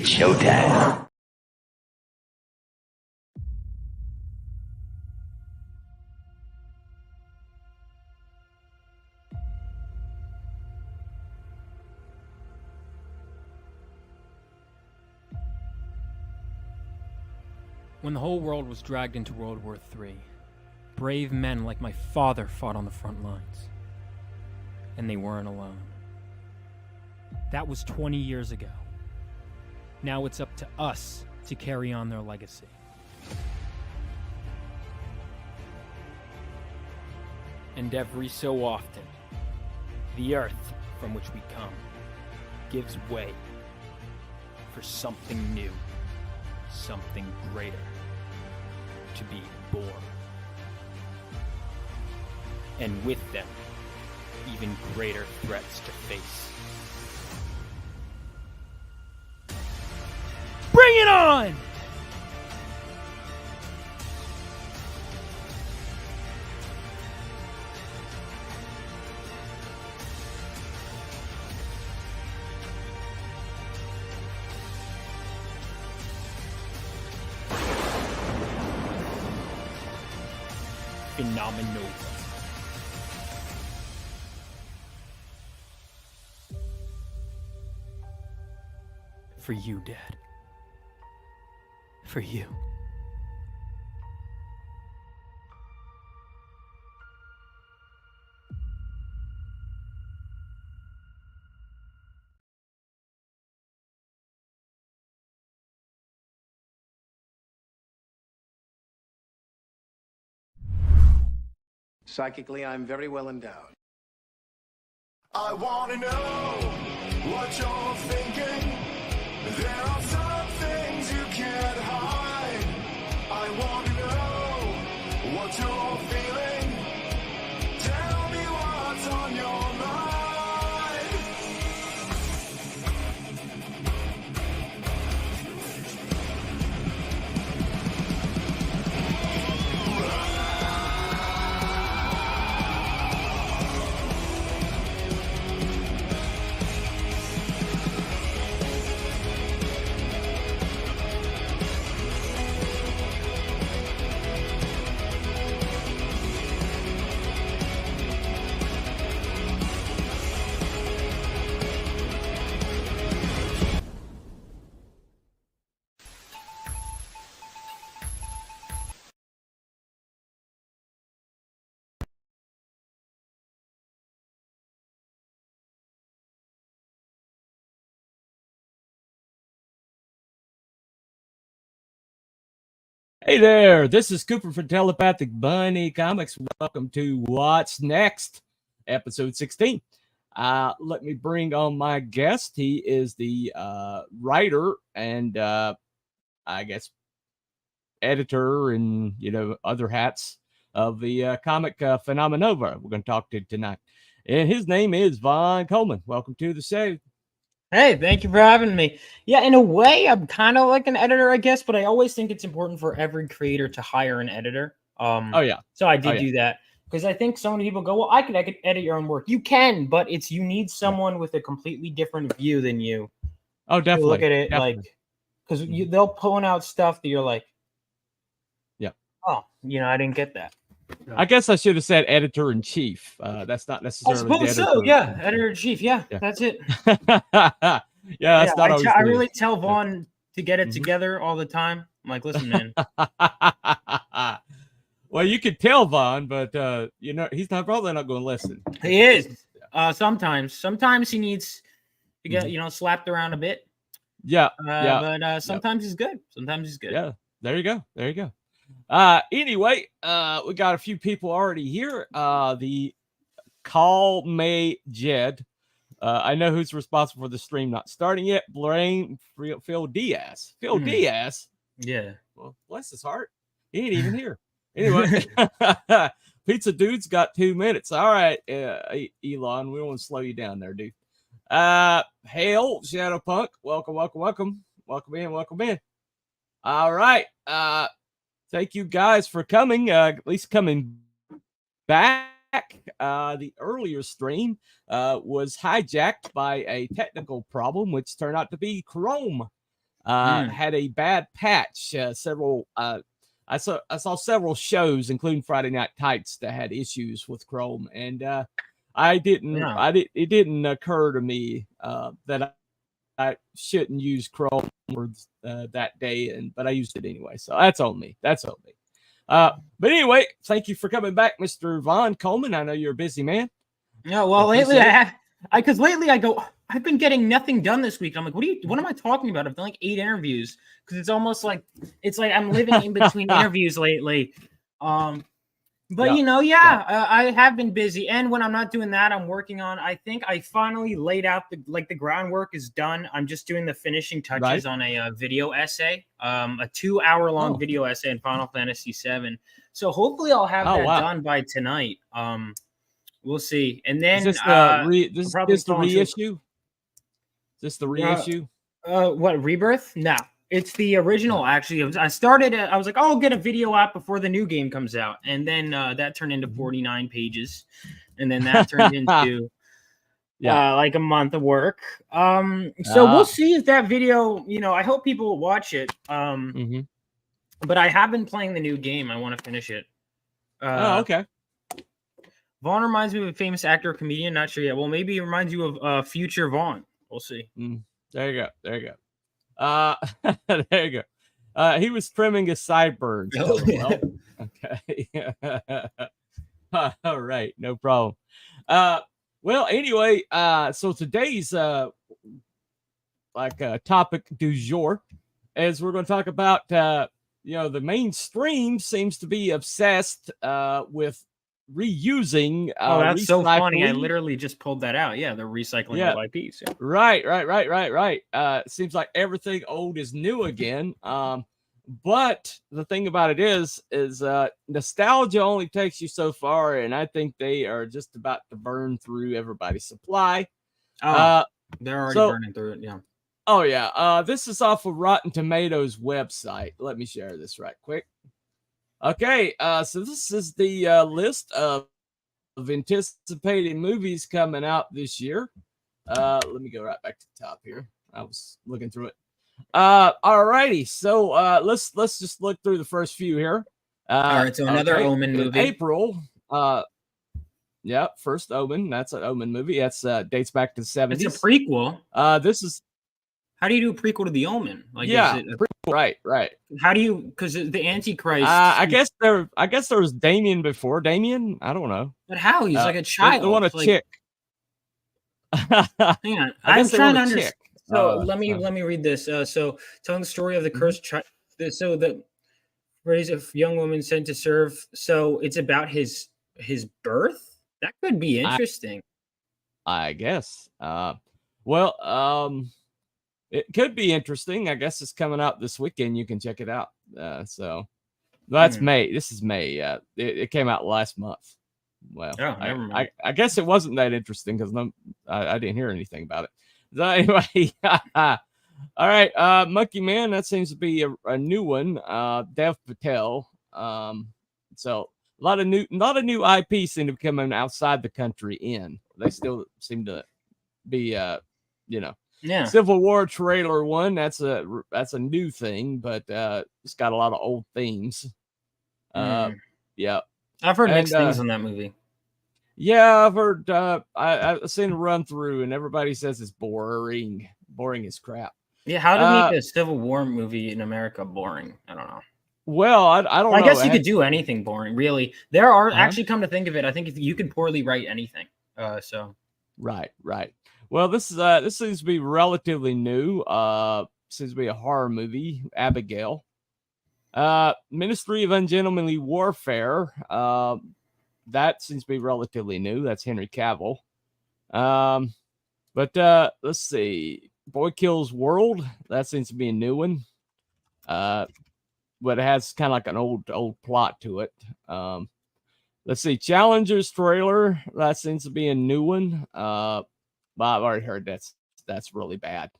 It's showtime. When the whole world was dragged into World War III, brave men like my father fought on the front lines. And they weren't alone. That was 20 years ago. Now it's up to us to carry on their legacy. And every so often, the earth from which we come gives way for something new, something greater to be born. And with them, even greater threats to face. Bring it on! PHENOMENOVA. For you, Dad. For you. Psychically, I'm very well endowed. I want to know what you're thinking. There are some things you can't hide. I want to know what you're feeling. Tell me what's on your mind. Hey there, this is Cooper from Telepathic Bunny Comics. Welcome to What's Next, episode 16. Let me bring on my guest. He is the writer and I guess editor and, other hats of the comic PHENOMENOVA we're going to talk to tonight. And his name is Vaughn Coleman. Welcome to the show. Hey, thank you for having me. Yeah, in a way, I'm kind of like an editor, I guess, but I always think it's important for every creator to hire an editor. Oh, yeah. So I did do that because I think so many people go, well, I could edit your own work. You can, but you need someone with a completely different view than you. Oh, definitely. Look at it because they'll pull out stuff that you're like, yeah. Oh, I didn't get that. I guess I should have said editor in chief. That's not necessarily. I suppose so. Yeah, editor in chief. Yeah, that's it. That's not always. I really tell Vaughn to get it together all the time. I'm like, listen, man. Well, you could tell Vaughn, but he's probably not going to listen. He is. Sometimes he needs to get slapped around a bit. Yeah. But sometimes he's good. Sometimes he's good. Yeah. There you go. Anyway, we got a few people already here. The Call May Jed. I know who's responsible for the stream not starting yet. Blame Phil Diaz. Phil Diaz? Yeah. Well, bless his heart. He ain't even here. Anyway, Pizza Dude's got 2 minutes. All right, Elon, we don't want to slow you down there, dude. Hail, Shadow Punk. Welcome in. All right. Thank you guys for coming, at least coming back. The earlier stream was hijacked by a technical problem, which turned out to be Chrome. had a bad patch. I saw several shows, including Friday Night Tights, that had issues with Chrome, and it didn't occur to me that I shouldn't use Chrome that day, but I used it anyway. So that's on me. But anyway, thank you for coming back, Mr. Vaughn Coleman. I know you're a busy man. Yeah, well, lately I've been getting nothing done this week. I'm like, what am I talking about? I've done like 8 interviews because it's almost like I'm living in between interviews lately. But I have been busy, and when I'm not doing that, I'm working on. I think I finally laid out the groundwork is done. I'm just doing the finishing touches on a video essay, a 2-hour-long video essay in Final Fantasy VII. So hopefully, I'll have that done by tonight. We'll see. And then is this the reissue? Is this the reissue? What, Rebirth? No. It's the original, actually. I was like, I'll get a video out before the new game comes out. And then that turned into 49 pages. And then that turned into like a month of work. So we'll see if that video, I hope people will watch it. But I have been playing the new game. I want to finish it. Okay. Vaughn reminds me of a famous actor or comedian. Not sure yet. Well, maybe he reminds you of future Vaughn. We'll see. There you go. There you go. He was trimming his sideburns. Okay. All right, no problem. Well, anyway, so today's topic du jour is we're going to talk about the mainstream seems to be obsessed with reusing. That's so funny. I literally just pulled that out. Yeah, they're recycling old IPs. Yeah. Right. Seems like everything old is new again. But the thing about it is nostalgia only takes you so far, and I think they are just about to burn through everybody's supply. They're already burning through it. Yeah. Oh yeah. This is off of Rotten Tomatoes website. Let me share this right quick. Okay, so this is the list of anticipated movies coming out this year. Let me go right back to the top here. I was looking through it. Alrighty, so let's just look through the first few here. All right, so another Omen movie. In April. First Omen. That's an Omen movie. That's dates back to the 70s. It's a prequel. This is. How do you do a prequel to the Omen? Like, right. How do you? Because the Antichrist. I guess there was Damien before. Damien, I don't know. But how? He's like a child. They want a chick. Hang on, I'm trying to understand. So let me read this. So telling the story of the cursed child. So the raise a young woman sent to serve. So it's about his birth. That could be interesting. I guess. It could be interesting. I guess it's coming out this weekend. You can check it out. So that's May. This is May. It came out last month. Well, I guess it wasn't that interesting because I didn't hear anything about it. So anyway, all right. Monkey Man. That seems to be a new one. Dev Patel. So a lot of new IP seem to be coming outside the country in. They still seem to be Civil War trailer one. That's a new thing, but it's got a lot of old themes. Yeah. I've heard mixed things on that movie. Yeah, I've heard I've seen a run through and everybody says it's boring. Boring as crap. Yeah, how to make a Civil War movie in America boring? I don't know. Well, I don't know. I guess you could do anything boring, really. There are actually, come to think of it, I think if you could poorly write anything. Right. Well, this seems to be relatively new. Seems to be a horror movie. Abigail. Ministry of Ungentlemanly Warfare. That seems to be relatively new. That's Henry Cavill. But let's see. Boy Kills World. That seems to be a new one. But it has kind of like an old plot to it. Let's see. Challengers trailer. That seems to be a new one. But I've already heard that's really bad.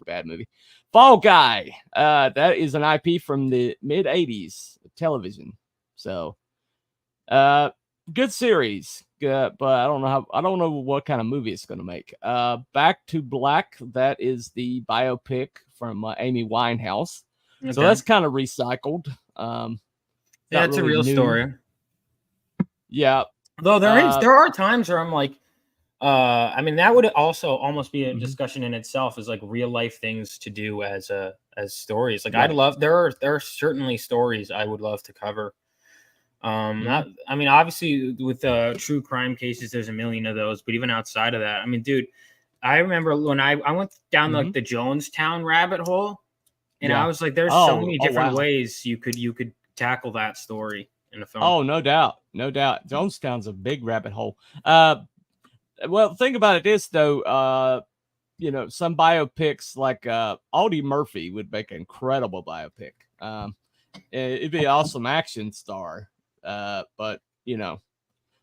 Bad movie. Fall Guy. That is an IP from the mid 80s television. So, good series. But I don't know what kind of movie it's going to make. Back to Black. That is the biopic from Amy Winehouse. So Okay. that's kind of recycled. Yeah, Not it's a really real new. story. Yeah. Though there are times where I'm like, I mean, that would also almost be a Mhm. discussion in itself, is like real life things to do as stories. Like Right. I'd love there are certainly stories I would love to cover. Mhm. I mean, obviously with true crime cases, there's a million of those, but even outside of that, I mean, dude, I remember when I went down like Mhm. the Jonestown rabbit hole, and I Yeah. was like, there's so many Oh, different wow. ways you could tackle that story in a film. Oh, no doubt. No doubt. Jonestown's a big rabbit hole. Well, the thing about it is, though, you know, some biopics like Audie Murphy would make an incredible biopic. It'd be an awesome action star. But, you know,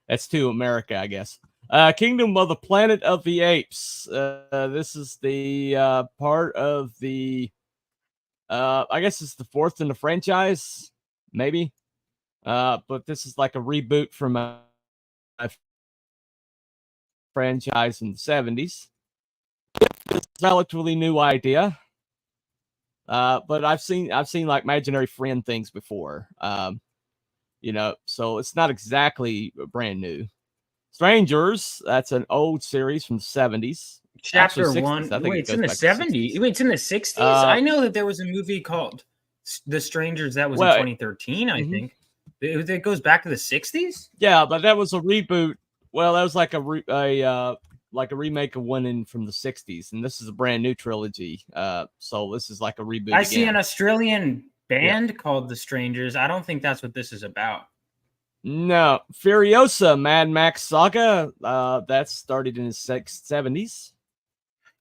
that's too America, I guess. Kingdom of the Planet of the Apes. This is the part of the, I guess it's the fourth in the franchise, maybe. But this is like a reboot from a franchise in the 70s. It's a relatively new idea. But I've seen like imaginary friend things before. You know, so it's not exactly brand new. Strangers, that's an old series from the 70s. Actually, Chapter 60s. one. I think Wait, it it's goes in the back to 70s. 60s. Wait, it's in the 60s. Uh, I know that there was a movie called The Strangers that was in well, 2013. I mhm. think it goes back to the 60s. Yeah, but that was a reboot. Well, that was like like a remake of one from the 60s, and this is a brand new trilogy. So this is like a reboot I see an again. Australian Yeah. band called The Strangers. I don't think that's what this is about. No, Furiosa Mad Max Saga. That started in the 70s.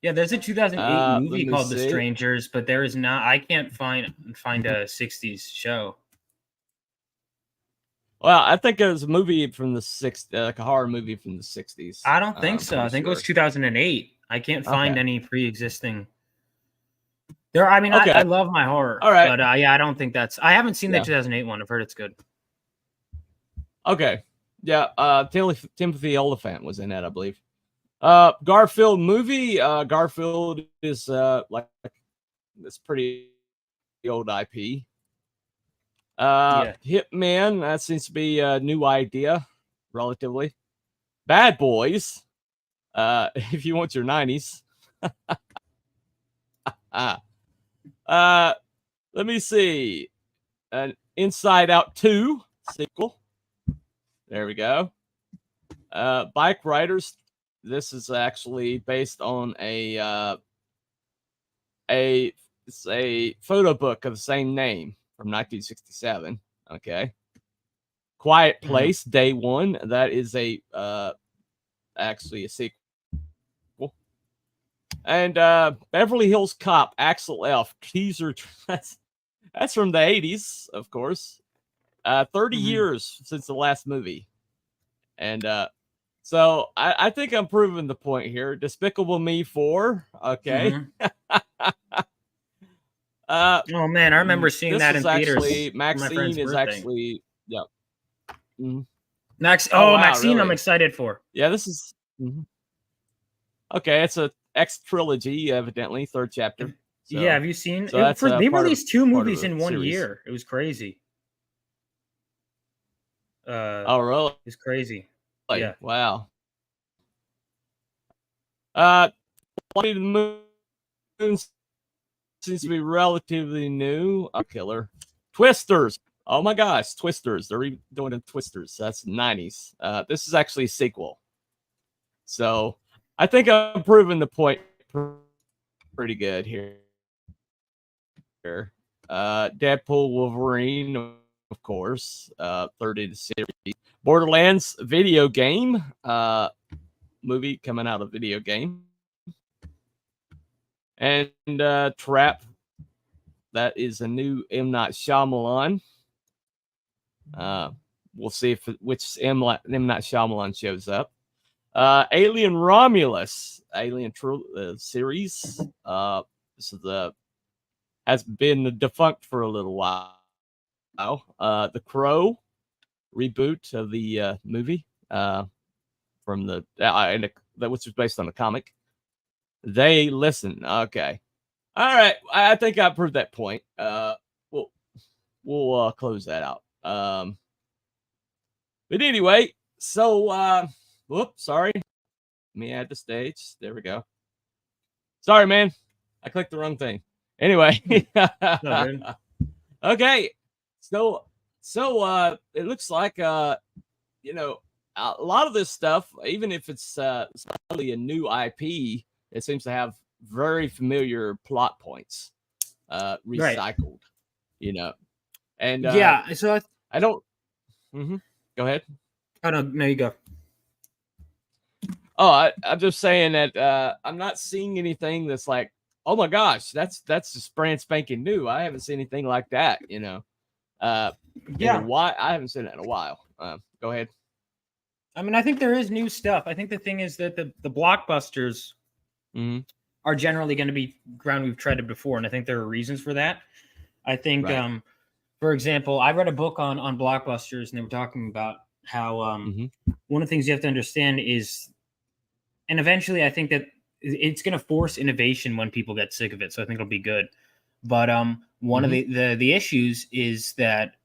Yeah, there's a 2008 Let movie me called The see. Strangers, but there is not. I can't find a 60s show. Well, I think it was a movie from the 60s, like a horror movie from the 60s. I don't think so. I think it was 2008. I can't find Okay. any pre-existing. There, I mean, Okay. I love my horror, All right. but yeah, I don't think that's. I haven't seen Yeah. the 2008 one. I've heard it's good. Okay. Yeah. Timothy Oliphant was in that, I believe. Garfield movie. Garfield is like this pretty old IP. Yeah. Hitman, that seems to be a new idea, relatively. Bad Boys. If you want your 90s. Let me see. An Inside Out 2 sequel. There we go. Bike Riders. This is actually based on a photo book of the same name from 1967. Okay. Quiet Place, Day One. That is actually a sequel. And Beverly Hills Cop, Axel F. Teaser. That's from the 80s, of course. 30 years since the last movie. And so I think I'm proving the point here. Despicable Me 4. Okay. Oh man, I remember seeing that in theaters. Actually, for my friend's Maxine is birthday. actually, yeah. Mhm. Oh, wow, Maxine, I'm really? excited for. Yeah, this is okay. It's a X trilogy, evidently, third chapter. So, Yeah, have you seen? So that's they part released two part of movies the in one series. year. It was crazy. Oh, really? It's crazy. Like, Yeah. wow. Planet of the Moon seems to be relatively new. A killer. Twisters. Oh my gosh, Twisters. They're even doing a Twisters. That's 90s. This is actually a sequel. So I think I'm proving the point pretty good here. Deadpool, Wolverine, of course. Third in the series. Borderlands video game. Movie coming out of video game. And Trap. That is a new M. Night Shyamalan. We'll see which M. Night Shyamalan shows up. Alien Romulus, Alien series. This is has been defunct for a little while. The Crow reboot of the movie from the which was based on a comic. They Listen. Okay. All right, I think I proved that point. We'll close that out. But anyway, so whoops, sorry. Let me add the stage. There we go. Sorry, man. I clicked the wrong thing. Anyway. Okay. So it looks like you know, a lot of this stuff, even if it's slightly a new IP, it seems to have very familiar plot points recycled, you know. And yeah, so I don't go ahead. Oh no, you go. Oh, I'm just saying that I'm not seeing anything that's like, oh my gosh, that's just brand spanking new. I haven't seen anything like that, you know. Yeah, why I haven't seen that in a while. Go ahead. I mean, I think there is new stuff. I think the thing is that the blockbusters are generally going to be ground we've treaded before, and I think there are reasons for that. I think, for example, I read a book on blockbusters, and they were talking about how one of the things you have to understand is, and eventually, I think that it's going to force innovation when people get sick of it. So I think it'll be good. But one of the issues is that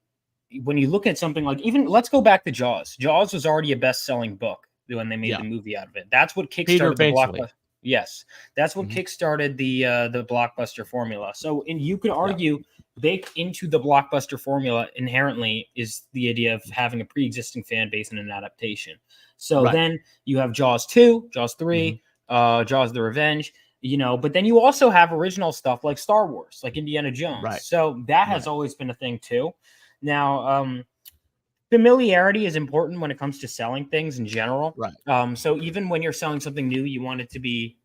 when you look at something like, even let's go back to Jaws. Jaws was already a best-selling book when they made the movie out of it. That's what kickstarted the blockbuster. Yes, that's what kickstarted the blockbuster formula. So, and you could argue baked into the blockbuster formula inherently is the idea of having a pre-existing fan base and an adaptation. So then you have Jaws 2, Jaws 3, Jaws the Revenge, you know, but then you also have original stuff like Star Wars, like Indiana Jones. So that has always been a thing too. Now, familiarity is important when it comes to selling things in general. So even when you're selling something new, you want it to be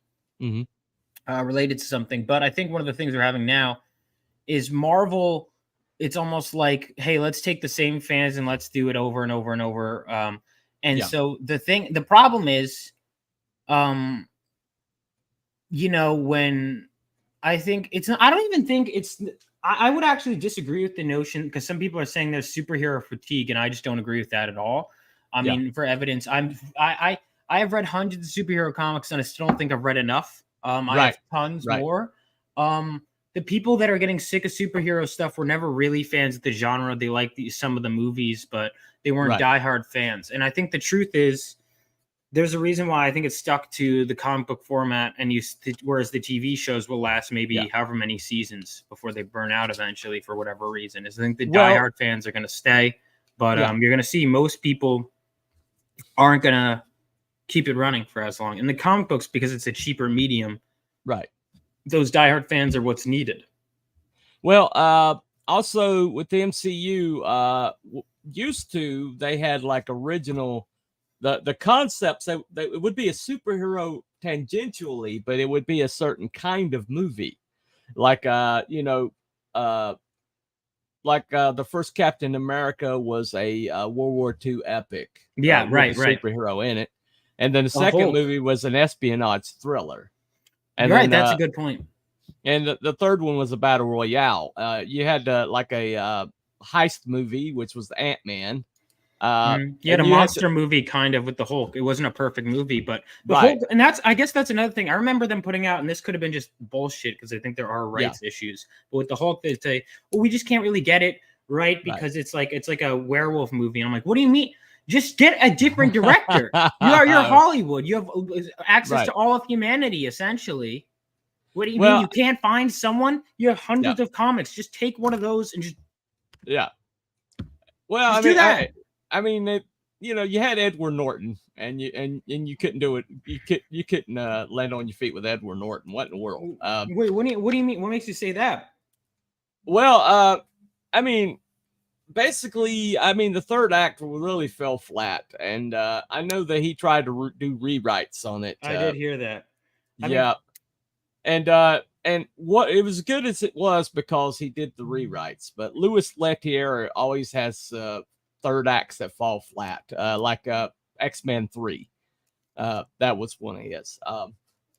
related to something. But I think one of the things we're having now is Marvel. It's almost like, hey, let's take the same fans and let's do it over and over and over. So the problem is, you know, when I think it's not, I don't even think it's, I would actually disagree with the notion, because some people are saying there's superhero fatigue, and I just don't agree with that at all. I mean, for evidence, I have read hundreds of superhero comics, and I still don't think I've read enough. I have tons more. The people that are getting sick of superhero stuff were never really fans of the genre. They liked some of the movies, but they weren't diehard fans. And I think the truth is, there's a reason why I think it's stuck to the comic book format, and whereas the TV shows will last maybe however many seasons before they burn out eventually for whatever reason. I think the diehard fans are going to stay, but you're going to see most people aren't going to keep it running for as long. And the comic books, because it's a cheaper medium, those diehard fans are what's needed. Well, also with the MCU, used to, they had like original. The concepts that it would be a superhero tangentially, but it would be a certain kind of movie, like you know, like the first Captain America was a World War II epic, with a superhero in it, and then the second movie was an espionage thriller. And then, that's a good point. And the third one was a battle royale. You had like a heist movie, which was Ant-Man. You had a monster movie kind of with the Hulk. It wasn't a perfect movie, but the Hulk, and I guess that's another thing. I remember them putting out, and this could have been just bullshit because I think there are rights issues. But with the Hulk, they say, well, we just can't really get it right because it's like a werewolf movie. And I'm like, what do you mean? Just get a different director. You're Hollywood. You have access to all of humanity, essentially. What do you mean? You can't find someone? You have hundreds of comics. Just take one of those and just Well, just do that. I mean, you know, you had Edward Norton, and you couldn't do it. You couldn't land on your feet with Edward Norton. What in the world? Wait, what do you mean? What makes you say that? Well, I mean, basically, I mean, the third act really fell flat, and I know that he tried to do rewrites on it. I did hear that. And what it was good as it was because he did the rewrites, but Louis Leterrier always has third acts that fall flat, like X-Men 3. That was one of his.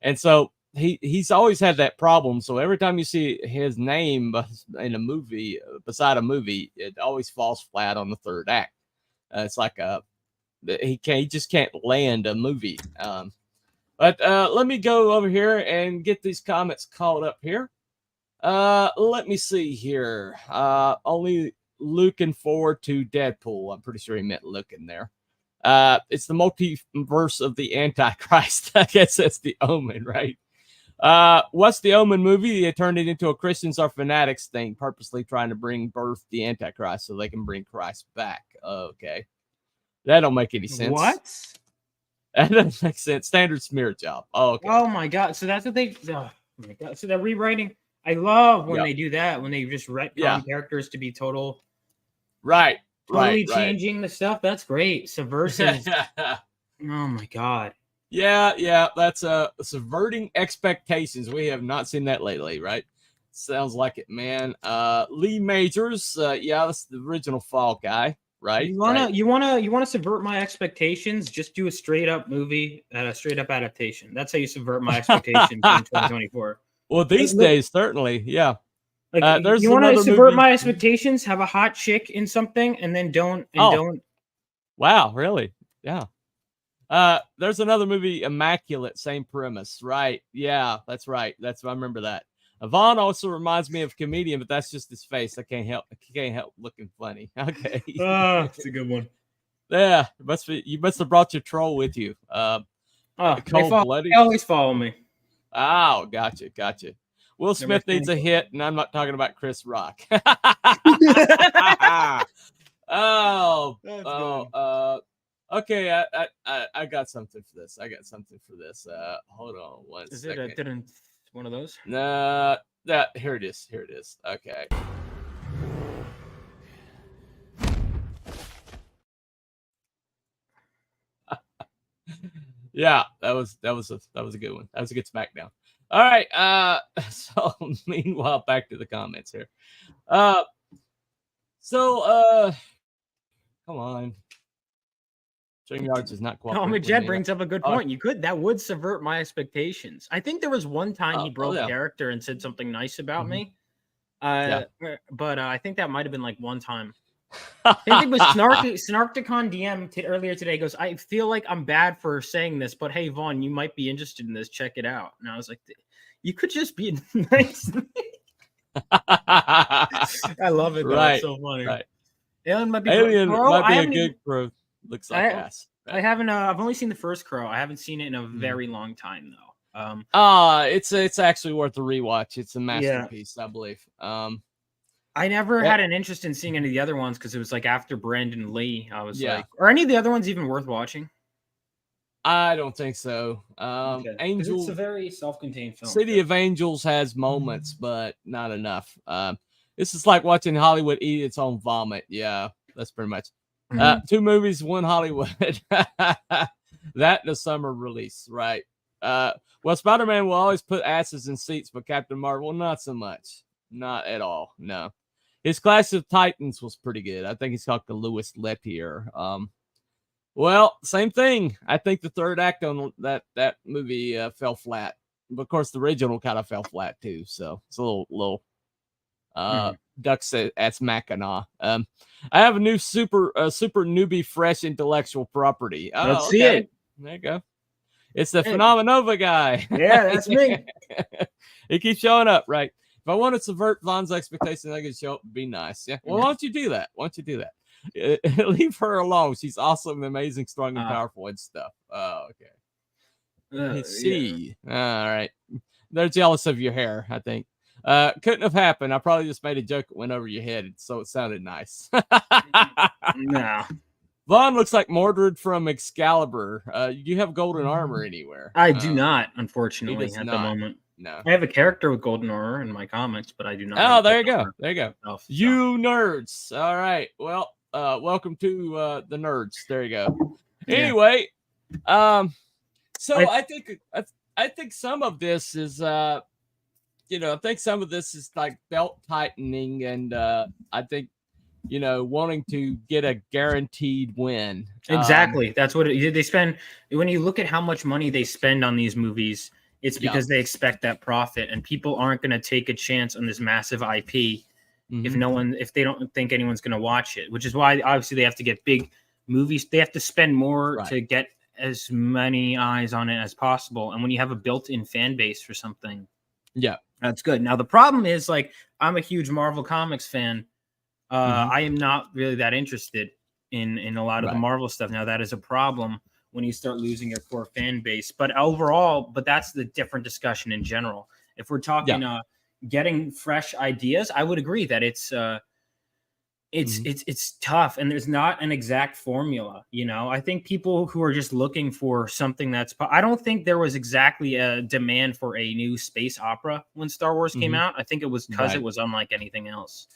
And so he's always had that problem. So every time you see his name in a movie, beside a movie, it always falls flat on the third act. It's like he just can't land a movie. But let me go over here and get these comments caught up here. Let me see here. Only looking forward to Deadpool. I'm pretty sure he meant looking there. It's the multiverse of the Antichrist. I guess that's the Omen, right? What's the Omen movie? They turned it into a Christians are fanatics thing, purposely trying to bring birth the Antichrist so they can bring Christ back. Okay. That don't make any sense. What? That doesn't make sense. Standard smear job. Oh, okay. Oh my god! So that's what they. Oh my god! So they're rewriting. I love when Yep. they do that. When they just retcon characters to be totally Right. changing the stuff. That's great. Subversive. Oh my god. Yeah. That's subverting expectations. We have not seen that lately, right? Sounds like it, man. Lee Majors. Yeah, that's the original Fall Guy, right? You wanna subvert my expectations? Just do a straight up movie, a straight up adaptation. That's how you subvert my expectations in 2024. Well, these days, certainly, yeah. Like, there's you want to another subvert movie- my expectations? Have a hot chick in something, and then don't. Wow, really? Yeah. There's another movie, Immaculate, same premise, right? Yeah, that's right. I remember that. Vaughn also reminds me of a comedian, but that's just his face. I can't help looking funny. Okay. It's a good one. Yeah, you must have brought your troll with you. Cold-blooded. They always follow me. Oh, gotcha. Will Smith needs a hit, and I'm not talking about Chris Rock. Okay. I got something for this. Hold on one second. Is it one of those? No, here it is. Okay. Yeah, that was a good one. That was a good SmackDown. All right. So meanwhile, back to the comments here. Come on. StreamYards is not cooperating. Jed brings up a good point. That would subvert my expectations. I think there was one time he broke character and said something nice about me. But I think that might have been like one time. I think it was Snarkticon DM earlier today. He goes, I feel like I'm bad for saying this, but hey, Vaughn, you might be interested in this. Check it out. And I was like, you could just be nice. I love it. Though. Right. It's so funny. Right. Alien might be a good crew. Looks like ass. I haven't. I've only seen the first Crow. I haven't seen it in a very long time though. It's actually worth a rewatch. It's a masterpiece, I believe. I never had an interest in seeing any of the other ones because it was like after Brandon Lee. I was like, are any of the other ones even worth watching? I don't think so. Angels. It's a very self-contained film. City of Angels has moments, but not enough. This is like watching Hollywood eat its own vomit. Yeah, that's pretty much. 2 movies, 1 Hollywood. That the summer release, right? Well, Spider-Man will always put asses in seats, but Captain Marvel, not so much. Not at all. No. His Clash of Titans was pretty good. I think he's called the Louis Leterrier. Well, same thing. I think the third act on that movie fell flat. But of course, the original kind of fell flat too. So it's a little ducks at Mackinac. I have a new super newbie fresh intellectual property. Let's see it. There you go. It's the PHENOMENOVA guy. Yeah, that's me. He keeps showing up, right? If I want to subvert Vaughn's expectations, I can show up and be nice. Yeah. Well, why don't you do that? Leave her alone. She's awesome, amazing, strong, and powerful and stuff. Oh, okay. Let's see. Yeah. All right. They're jealous of your hair, I think. Couldn't have happened. I probably just made a joke that went over your head, so it sounded nice. No. Vaughn looks like Mordred from Excalibur. You have golden armor anywhere? I do not, unfortunately, at the moment. No. I have a character with golden armor in my comics, but I do not. Oh, there you go. You nerds. All right. Well, welcome to the nerds. There you go. Anyway, so I think some of this is I think some of this is like belt tightening, and I think wanting to get a guaranteed win. Exactly. That's what they spend. When you look at how much money they spend on these movies, it's because they expect that profit, and people aren't going to take a chance on this massive IP if they don't think anyone's going to watch it, which is why obviously they have to get big movies. They have to spend more to get as many eyes on it as possible. And when you have a built-in fan base for something, That's good. Now the problem is, like, I'm a huge Marvel Comics fan. I am not really that interested in a lot of the Right. Marvel stuff. Now that is a problem when you start losing your core fan base. But overall, that's the different discussion in general. If we're talking getting fresh ideas, I would agree that it's tough, and there's not an exact formula. I think people who are just looking for something I don't think there was exactly a demand for a new space opera when Star Wars came out. I think it was because it was unlike anything else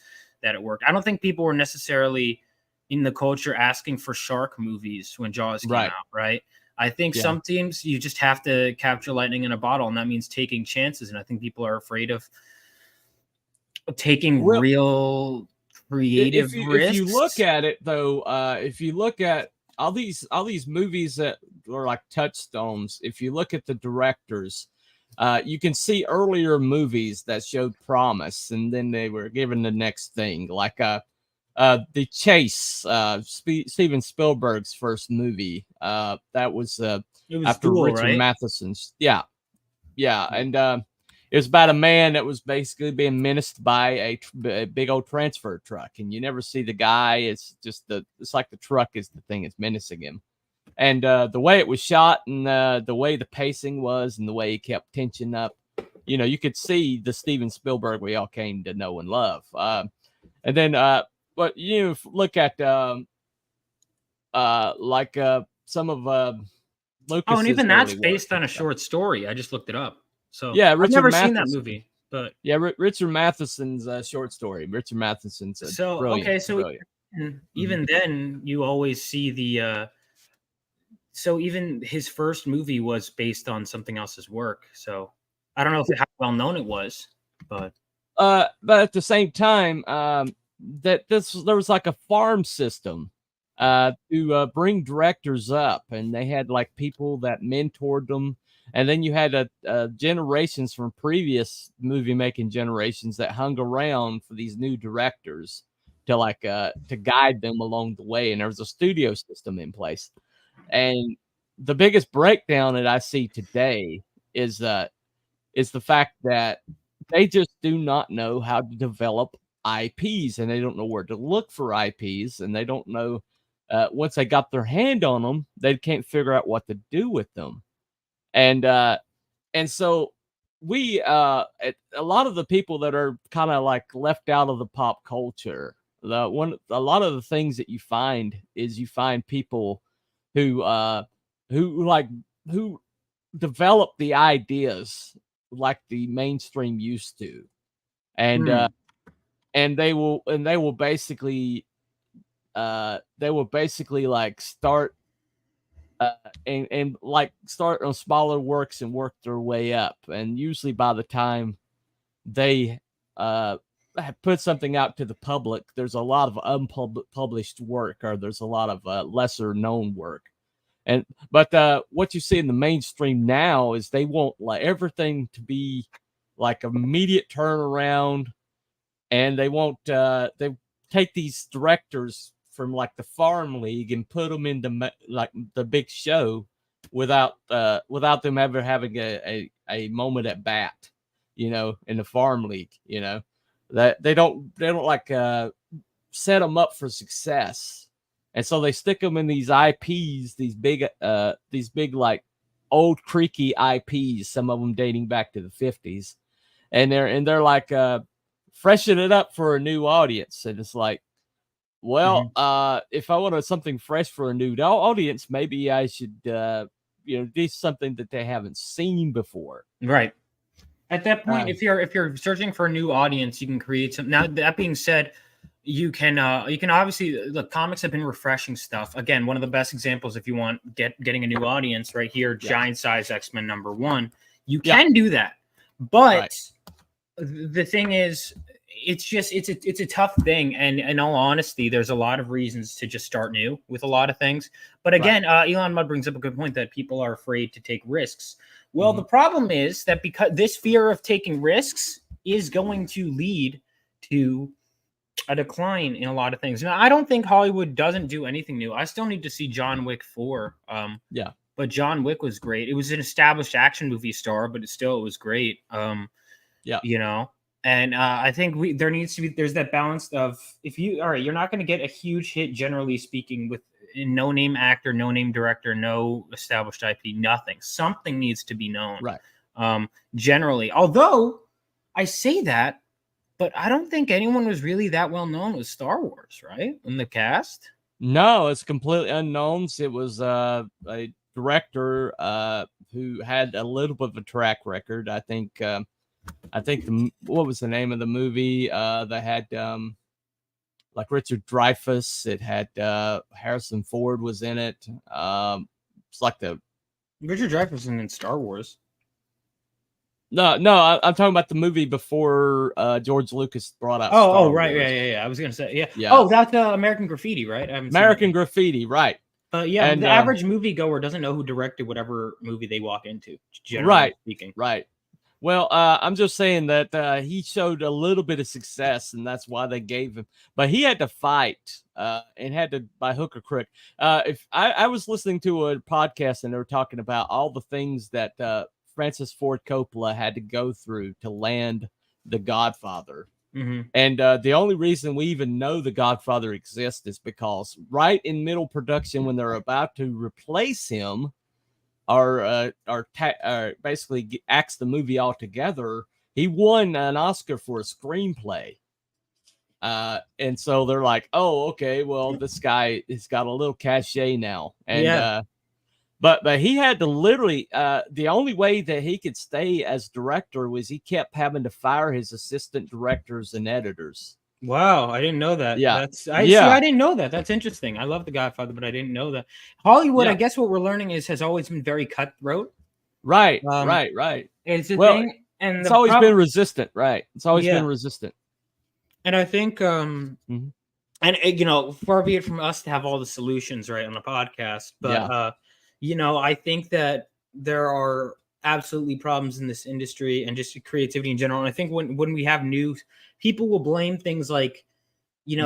that it worked. I don't think people were necessarily in the culture asking for shark movies when Jaws came out, right? I think some teams, you just have to capture lightning in a bottle, and that means taking chances. And I think people are afraid of taking real creative risks. If you look at it, though, if you look at all these movies that are like touchstones, if you look at the directors, you can see earlier movies that showed promise, and then they were given the next thing, like The Chase, Steven Spielberg's first movie. That was it was after Duel, Richard right? Matheson's. Yeah, and it was about a man that was basically being menaced by a big old transfer truck, and you never see the guy. It's just it's like the truck is the thing that's menacing him. And the way it was shot, and the way the pacing was, and the way he kept tension up, you could see the Steven Spielberg we all came to know and love. And then, but look at like some of Lucas's. Oh, and even that's early based work on a short story. I just looked it up. So yeah, I've never seen that movie, but Richard Matheson's short story. Richard Matheson's brilliant. Okay, so brilliant. Even then, you always see the. So even his first movie was based on something else's work. So I don't know how well known it was, but at the same time, there was like a farm system to bring directors up, and they had like people that mentored them. And then you had generations from previous movie making generations that hung around for these new directors to guide them along the way. And there was a studio system in place. And the biggest breakdown that I see today is the fact that they just do not know how to develop IPs, and they don't know where to look for IPs, and they don't know once they got their hand on them, they can't figure out what to do with them. And so a lot of the people that are kind of like left out of the pop culture, a lot of the things that you find people who develop the ideas like the mainstream used to, and they will basically like start and like start on smaller works and work their way up. And usually by the time they put something out to the public, there's a lot of unpublished work, or there's a lot of lesser known work. But what you see in the mainstream now is they want like everything to be like immediate turnaround, and they want they take these directors from like the farm league and put them into like the big show without them ever having a moment at bat, in the farm league. That they don't like set them up for success. And so they stick them in these IPs, these big like old creaky IPs, some of them dating back to the 50s, and they're like freshen it up for a new audience. And it's like, well, if I wanted something fresh for a new audience, maybe I should do something that they haven't seen before. Right. At that point, if you're searching for a new audience, you can create some. Now, that being said, you can obviously, look, comics have been refreshing stuff. Again, one of the best examples, if you want getting a new audience, right here, giant size X-Men #1. You can do that, but the thing is, it's a tough thing. And in all honesty, there's a lot of reasons to just start new with a lot of things. But again, Elon Mudd brings up a good point that people are afraid to take risks. Well, the problem is that because this fear of taking risks is going to lead to a decline in a lot of things. Now, I don't think Hollywood doesn't do anything new. I still need to see John Wick 4. But John Wick was great. It was an established action movie star, but it was great. Yeah. You know, and I think there's that balance of you're not going to get a huge hit generally speaking with no name actor, no name director, no established IP, nothing. Something needs to be known. Right. Generally, although I say that, but I don't think anyone was really that well known with Star Wars, right? In the cast. No, it's completely unknowns. It was a director who had a little bit of a track record. I think what was the name of the movie that had like Richard Dreyfuss? It had Harrison Ford was in it. It's like the Richard Dreyfuss was in Star Wars. No, I'm talking about the movie before George Lucas brought out. Oh, right, yeah. I was gonna say, yeah. Oh, that's American Graffiti, right? American Graffiti, right? Yeah, and the average moviegoer doesn't know who directed whatever movie they walk into. Generally speaking, right. Well, I'm just saying that he showed a little bit of success, and that's why they gave him. But he had to fight, and had to by hook or crook. If I was listening to a podcast, and they were talking about all the things that Francis Ford Coppola had to go through to land The Godfather. Mm-hmm. And the only reason we even know The Godfather exists is because right in middle production, when they're about to replace him or basically axe the movie altogether, he won an Oscar for a screenplay. And so they're like, oh, okay, well, this guy has got a little cachet now. And But he had to literally the only way that he could stay as director was he kept having to fire his assistant directors and editors. Wow, I didn't know that. Yeah, I didn't know that. That's interesting. I love The Godfather, but I didn't know that. Hollywood, I guess what we're learning has always been very cutthroat. Right, right. It's a thing, and it's always been resistant, right? It's always been resistant. And I think, and far be it from us to have all the solutions right on the podcast, but I think that there are absolutely problems in this industry and just creativity in general. And I think when we have news, people will blame things like,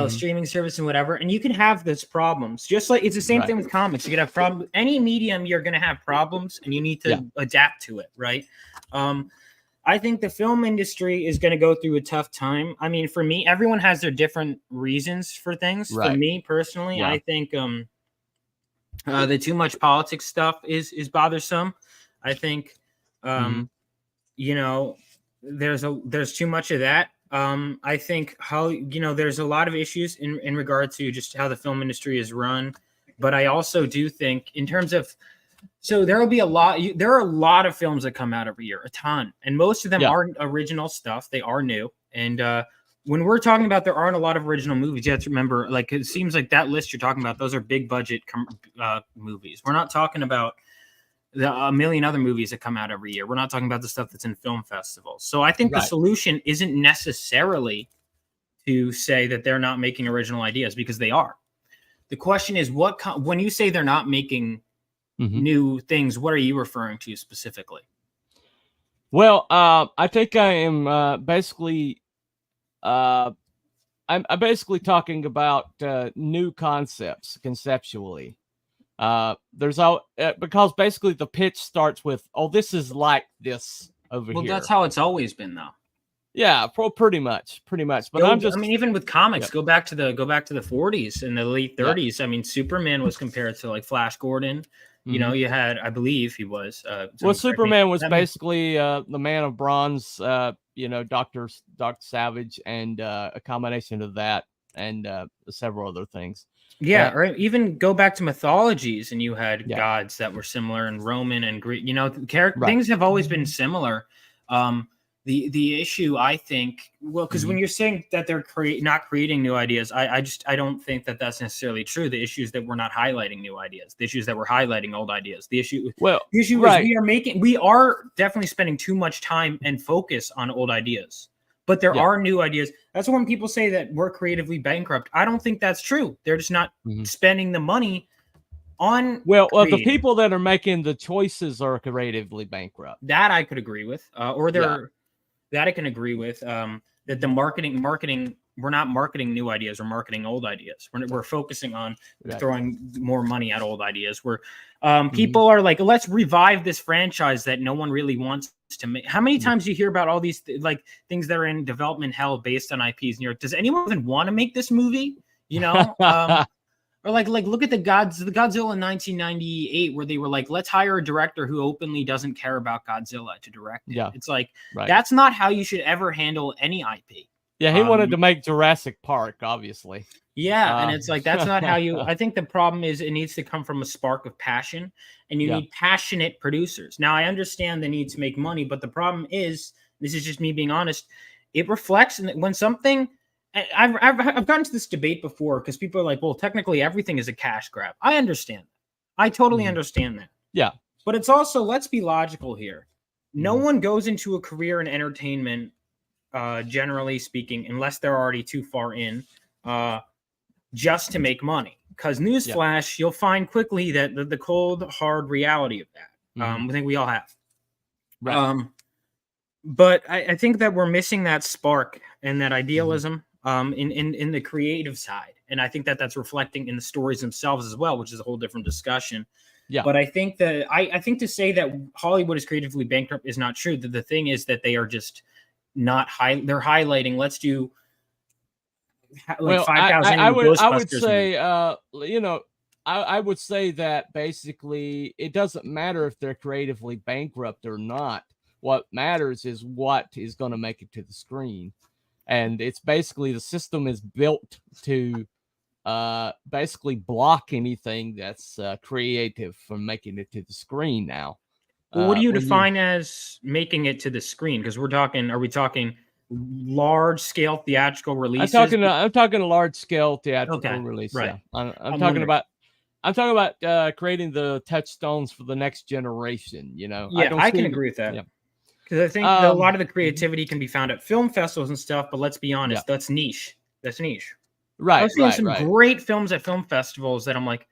streaming service and whatever, and you can have those problems. Just like it's the same thing with comics. You can have problems. Any medium, you're going to have problems, and you need to adapt to it, right? I think the film industry is going to go through a tough time. I mean, for me, everyone has their different reasons for things. Right. For me personally, I think the too much politics stuff is bothersome. I think there's too much of that. I think there's a lot of issues in regard to just how the film industry is run, but I also do think in terms of there are a lot of films that come out every year, a ton, and most of them aren't original stuff. They are new, and when we're talking about there aren't a lot of original movies, you have to remember, like, it seems like that list you're talking about, those are big budget movies. We're not talking about a million other movies that come out every year. We're not talking about the stuff that's in film festivals. So I think the solution isn't necessarily to say that they're not making original ideas, because they are. The question is, when you say they're not making new things, what are you referring to specifically? Well, I think I am basically... I'm basically talking about new concepts conceptually. Because basically the pitch starts with, "Oh, this is like this over here." Well, that's how it's always been, though. Yeah, pretty much. But even with comics, go back to the 40s and the late 30s. I mean, Superman was compared to like Flash Gordon. You had, I believe he was. Superman was basically the Man of Bronze. Dr. Savage, and a combination of that and several other things. Yeah, or even go back to mythologies, and you had gods that were similar, and Roman and Greek. Things have always been similar. The issue, I think, because when you're saying that they're not creating new ideas, I don't think that that's necessarily true. The issue is that we're not highlighting new ideas. The issue is that we're highlighting old ideas. The issue is we are definitely spending too much time and focus on old ideas, but there are new ideas. That's when people say that we're creatively bankrupt. I don't think that's true. They're just not spending the money on. Well, the people that are making the choices are creatively bankrupt. That I could agree with, That I can agree with. That the marketing we're not marketing new ideas, we're marketing old ideas. We're focusing on Right. throwing more money at old ideas. Where people are like, let's revive this franchise that no one really wants to make. How many times do you hear about all these like things that are in development hell based on IPs? And you're like, does anyone even want to make this movie? You know, or like look at the Godzilla in 1998, where they were like, let's hire a director who openly doesn't care about Godzilla to direct it. Yeah. It's like Right. that's not how you should ever handle any IP. Yeah, he wanted to make Jurassic Park, obviously. Yeah, and it's like that's not how you. I think the problem is it needs to come from a spark of passion, and you need passionate producers. Now, I understand the need to make money, but the problem is, this is just me being honest, it reflects when something. I've gotten to this debate before because people are like, well, technically everything is a cash grab. I understand that. I totally understand that. Yeah. But it's also, let's be logical here. No one goes into a career in entertainment, generally speaking, unless they're already too far in, just to make money. Because newsflash, you'll find quickly that the cold, hard reality of that. I think we all have. Right. But I think that we're missing that spark and that idealism in the creative side. And I think that that's reflecting in the stories themselves as well, which is a whole different discussion. Yeah. But I think that I think to say that Hollywood is creatively bankrupt is not true. The thing is that they are just not they're highlighting, let's do like 5,000 I would Ghostbusters say I would say that basically it doesn't matter if they're creatively bankrupt or not. What matters is what is going to make it to the screen. And it's basically the system is built to basically block anything that's creative from making it to the screen now. Well, what do you define as making it to the screen? Because are we talking large scale theatrical releases? I'm talking a large scale theatrical release. Right. Yeah. I'm talking about creating the touchstones for the next generation. You know, yeah, I can agree with that. Yeah. Because I think a lot of the creativity can be found at film festivals and stuff, but let's be honest, that's niche. That's niche. Right. I've seen some great films at film festivals that I'm like,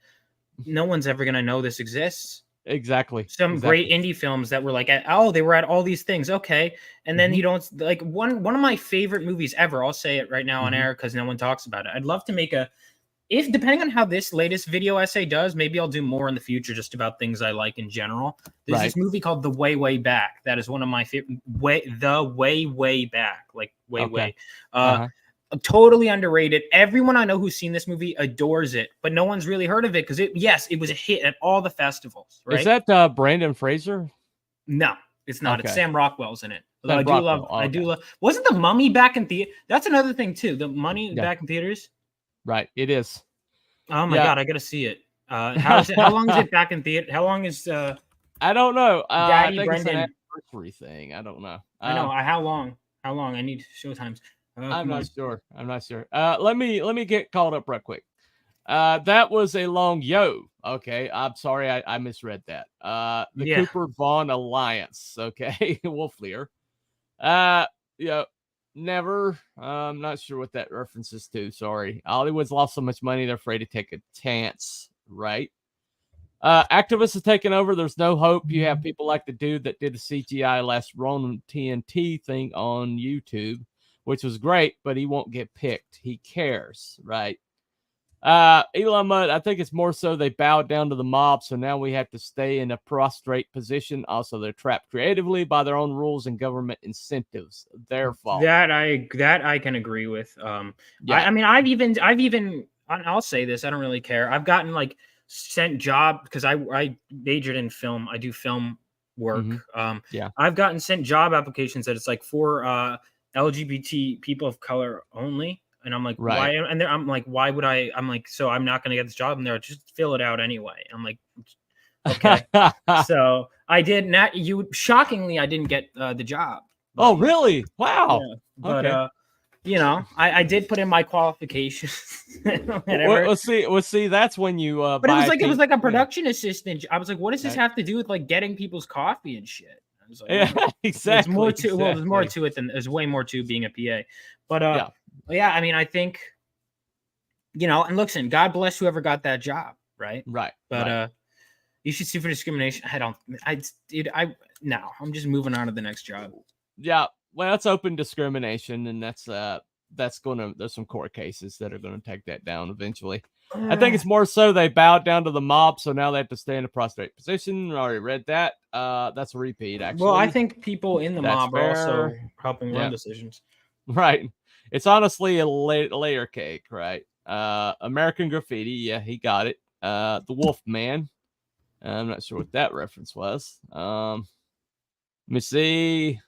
no one's ever going to know this exists. Exactly. Some great indie films that were like, they were at all these things. Okay. And then you don't like one of my favorite movies ever. I'll say it right now on air because no one talks about it. I'd love to make depending on how this latest video essay does, maybe I'll do more in the future just about things I like in general. There's this movie called The Way, Way Back. That is one of my favorite. The Way, Way Back. Like, way. Totally underrated. Everyone I know who's seen this movie adores it, but no one's really heard of it because it was a hit at all the festivals. Right? Is that Brandon Fraser? No, it's not. Okay. It's Sam Rockwell's in it. Sam I do Rockwell. love. I do love. Wasn't The Mummy back in theater? That's another thing too. The Mummy back in theaters. Right, it is. Oh my god, I gotta see it. How long is it back in theater? How long is I don't know. I think Brendan it's an anniversary thing. I don't know. I know. How long? I need showtimes. I'm not sure. Let me get caught up real quick. That was a long yo. Okay, I'm sorry, I misread that. The Cooper Vaughn Alliance. Okay, Wolfleer. Never. I'm not sure what that references to. Sorry. Hollywood's lost so much money, they're afraid to take a chance, right? Activists have taken over. There's no hope. You have people like the dude that did the CGI last Ronan TNT thing on YouTube, which was great, but he won't get picked. He cares, right? Elon Musk, I think it's more so they bowed down to the mob, so now we have to stay in a prostrate position. Also, they're trapped creatively by their own rules and government incentives. Their fault. That I can agree with. I mean, I've even I'll say this. I don't really care. I've gotten like sent job because I majored in film. I do film work. I've gotten sent job applications that it's like for LGBT people of color only. And I'm like, why? And I'm like, why would I? I'm like, so I'm not going to get this job. And they're just fill it out anyway. I'm like, okay. So I did not. Shockingly, I didn't get the job. But, oh, really? Wow. Yeah, but I did put in my qualifications. We'll see. That's when you. But it was like a production assistant. I was like, what does this have to do with like getting people's coffee and shit? I was like, exactly. There's more to. Well, there's more to it than there's way more to being a PA. But yeah, I mean, I think, and listen, God bless whoever got that job, right? Right. But you should sue for discrimination. I'm just moving on to the next job. Yeah, well, that's open discrimination, and that's there's some court cases that are gonna take that down eventually. I think it's more so they bowed down to the mob, so now they have to stay in a prostrate position. I already read that. That's a repeat, actually. Well, I think people in the That's mob are also fair. helping Yeah. run decisions. Right. It's honestly a layer cake, right? American Graffiti, yeah, he got it. The Wolf Man. I'm not sure what that reference was. Let me see.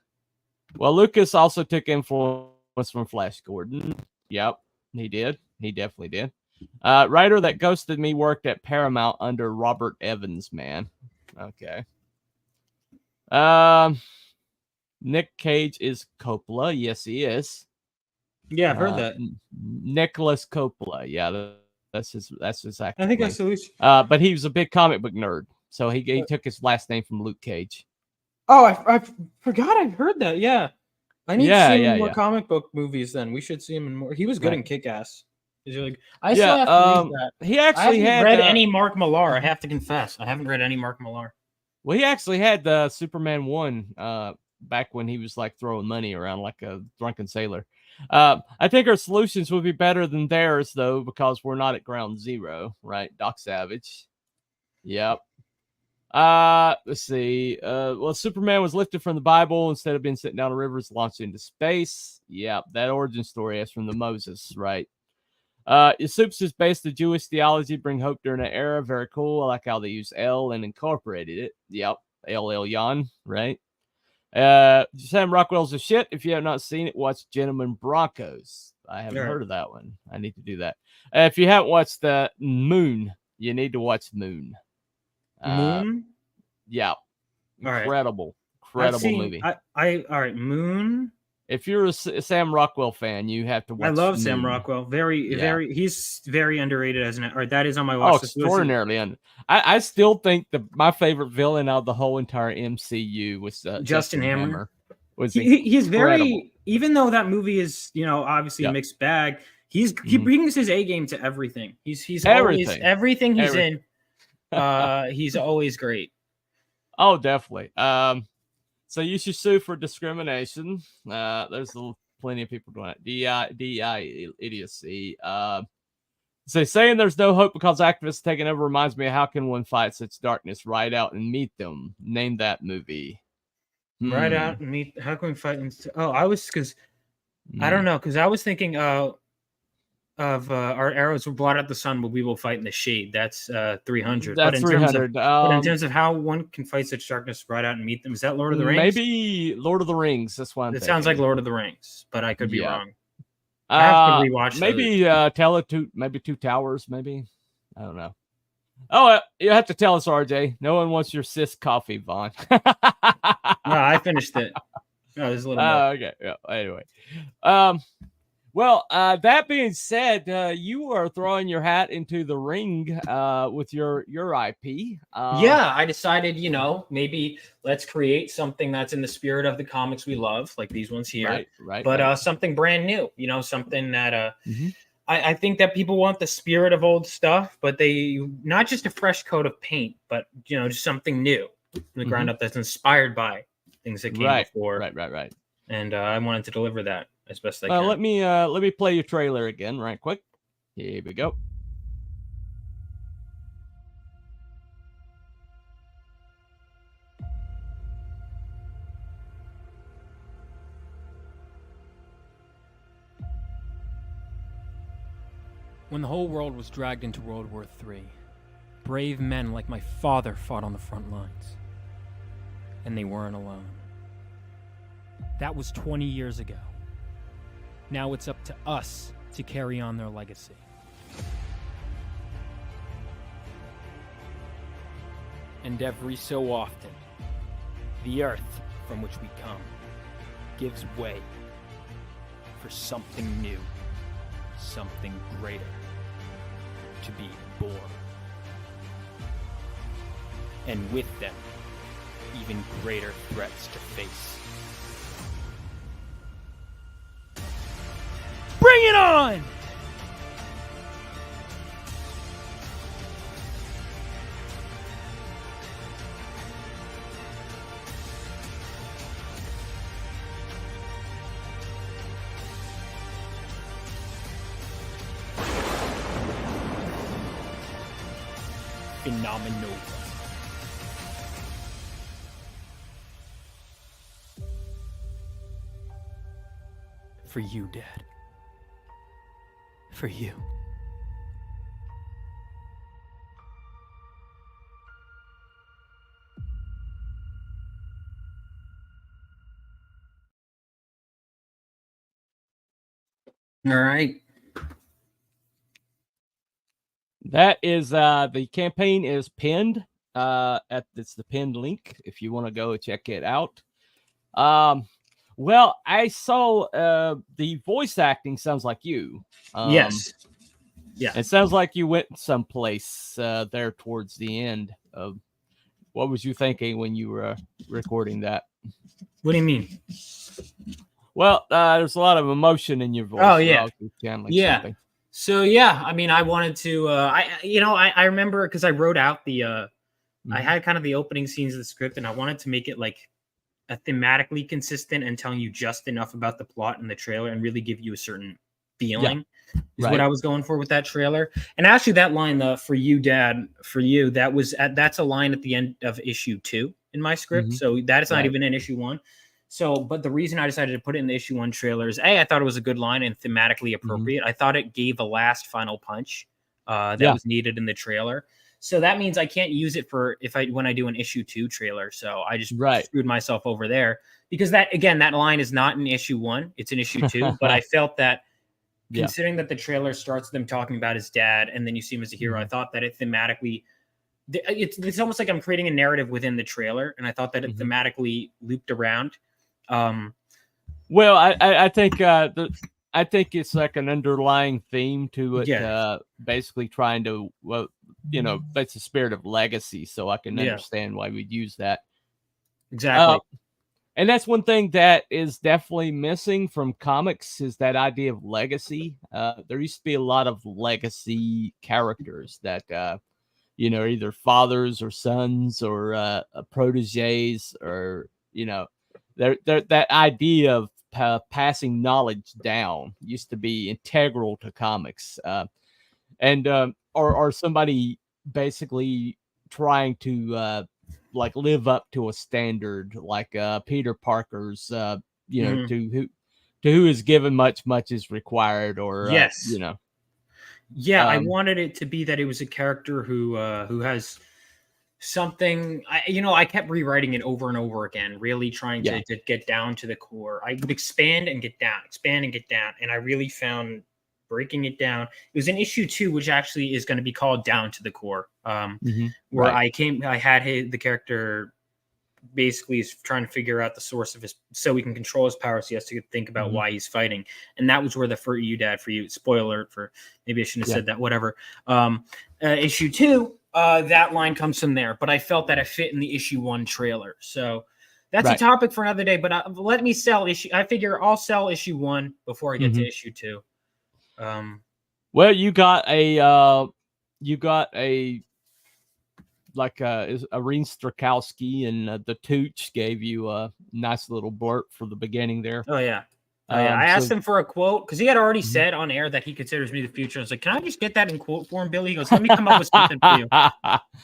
Well, Lucas also took influence from Flash Gordon. Yep, he did. He definitely did. Writer that ghosted me worked at Paramount under Robert Evans, man. Okay. Nick Cage is Coppola. Yes, he is. Yeah, I've heard that. Nicholas Coppola. Yeah, that's his actual I think name. that's the least. But he was a big comic book nerd, so he took his last name from Luke Cage. Oh, I forgot I've heard that. Yeah. I need to see him in more yeah. comic book movies then. We should see him in more. He was good in Kick-Ass. He's really. I Yeah, still have to read that. he I actually haven't had read any Mark Millar. I have to confess. I haven't read any Mark Millar. Well, he actually had the Superman 1 back when he was like throwing money around like a drunken sailor. I think our solutions would be better than theirs, though, because we're not at ground zero, right? Doc Savage. Yep. Let's see. Well, Superman was lifted from the Bible instead of being sent down the rivers, launched into space. Yep, that origin story is from the Moses, right? Supes is based on Jewish theology, bring hope during that era. Very cool. I like how they use L and incorporated it. Yep, El Elyon, right? Sam Rockwell's a shit. If you have not seen it, watch Gentlemen Broncos. I haven't heard of that one. I need to do that. If you haven't watched the Moon, you need to watch Moon. Moon? Yeah. Incredible. All right. Incredible movie. All right, Moon. If you're a Sam Rockwell fan, you have to watch. I love Moon. Sam Rockwell. Very. He's very underrated as an. Or that is on my watch list. Extraordinarily under. I still think my favorite villain of the whole entire MCU was Justin Hammer. He's very. Even though that movie is obviously a mixed bag, he brings his A game to everything. He's always everything he's in. He's always great. Oh, definitely. So you should sue for discrimination. There's plenty of people doing it. DI idiocy. So saying there's no hope because activists taking over reminds me of how can one fight such darkness? Ride out and meet them. Name that movie. Ride out and meet. How can we fight? I was I don't know because I was thinking of our arrows will blot out the sun, but we will fight in the shade. That's 300. That's 300. But in terms of how one can fight such darkness, ride out and meet them, is that Lord of the Rings? Maybe Lord of the Rings. That's one. It sounds like Lord of the Rings, but I could be wrong. I have to rewatch. Maybe maybe Two Towers. Maybe I don't know. Oh, you have to tell us, RJ. No one wants your cis coffee, Vaughn. No, I finished it. No, there's a little more. Okay. Yeah. Anyway. Well, that being said, you are throwing your hat into the ring with your IP. Yeah, I decided, maybe let's create something that's in the spirit of the comics we love, like these ones here. Right. But something brand new, something that I think that people want the spirit of old stuff, but they not just a fresh coat of paint, but just something new from the ground up that's inspired by things that came before. Right. And I wanted to deliver that as best I can. Let me play your trailer again, right quick. Here we go. When the whole world was dragged into World War III, brave men like my father fought on the front lines. And they weren't alone. That was 20 years ago. Now it's up to us to carry on their legacy. And every so often, the earth from which we come gives way for something new, something greater to be born. And with them, even greater threats to face. Bring it on! PHENOMENOVA. For you, Dad. For you. All right. That is the campaign is pinned. It's the pinned link if you want to go check it out. Well, I saw the voice acting sounds like you. Yes. Yeah. It sounds like you went someplace there towards the end. What was you thinking when you were recording that? What do you mean? Well, there's a lot of emotion in your voice. Oh, yeah. Yeah. Something. So yeah, I mean, I wanted to. I remember because I wrote out the. I had kind of the opening scenes of the script, and I wanted to make it like a thematically consistent and telling you just enough about the plot in the trailer and really give you a certain feeling. Yeah. Is what I was going for with that trailer. And actually, that line, the "For you, Dad, for you," that's a line at the end of issue 2 in my script. So that is not even in issue 1. So, but the reason I decided to put it in the issue 1 trailer is I thought it was a good line and thematically appropriate. I thought it gave a last final punch that was needed in the trailer. So that means I can't use it for when I do an issue 2 trailer. So I just screwed myself over there because that line is not in issue 1; it's in issue 2. But I felt that considering that the trailer starts them talking about his dad and then you see him as a hero, I thought that it thematically. It's almost like I'm creating a narrative within the trailer, and I thought that it thematically looped around. Well, I think I think it's like an underlying theme to it. Basically, trying to that's the spirit of legacy. So I can understand why we'd use that. Exactly. And that's one thing that is definitely missing from comics is that idea of legacy. There used to be a lot of legacy characters that either fathers or sons or proteges or that idea of passing knowledge down used to be integral to comics, or somebody basically trying to live up to a standard, like Peter Parker's, to who is given much is required, or I wanted it to be that it was a character who has something. I kept rewriting it over and over again, really trying to get down to the core. I would expand and get down, and I really found breaking it down. It was in issue 2, which actually is going to be called Down to the Core, where I had the character basically is trying to figure out the source of so he can control his power, so he has to think about why he's fighting. And that was where the "For you, Dad, for you," spoiler alert for maybe I shouldn't have said that, whatever. Issue 2, that line comes from there, but I felt that it fit in the issue 1 trailer. So that's a topic for another day, but let me sell I figure I'll sell issue 1 before I get to issue 2. Well, you got a like Irene Strakowski and the Tooch gave you a nice little blurb for the beginning there. Oh yeah. I asked him for a quote because he had already said on air that he considers me the future. I was like, "Can I just get that in quote form, Billy?" He goes, "Let me come up with something for you."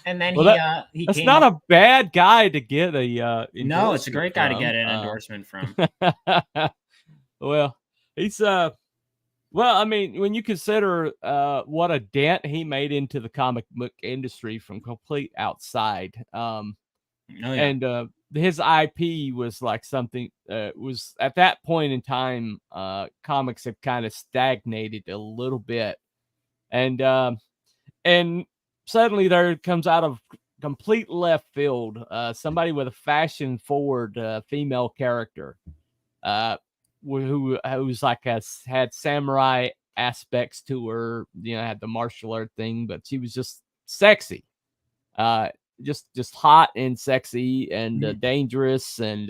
And then he that's not a bad guy to get a no, it's a great guy to get an endorsement from. Well, he's well, I mean, when you consider what a dent he made into the comic book industry from complete outside, and his IP was like something was at that point in time, comics have kind of stagnated a little bit, and suddenly there comes out of complete left field somebody with a fashion forward female character. Who's like had samurai aspects to her, had the martial art thing, but she was just sexy, just hot and sexy and dangerous. And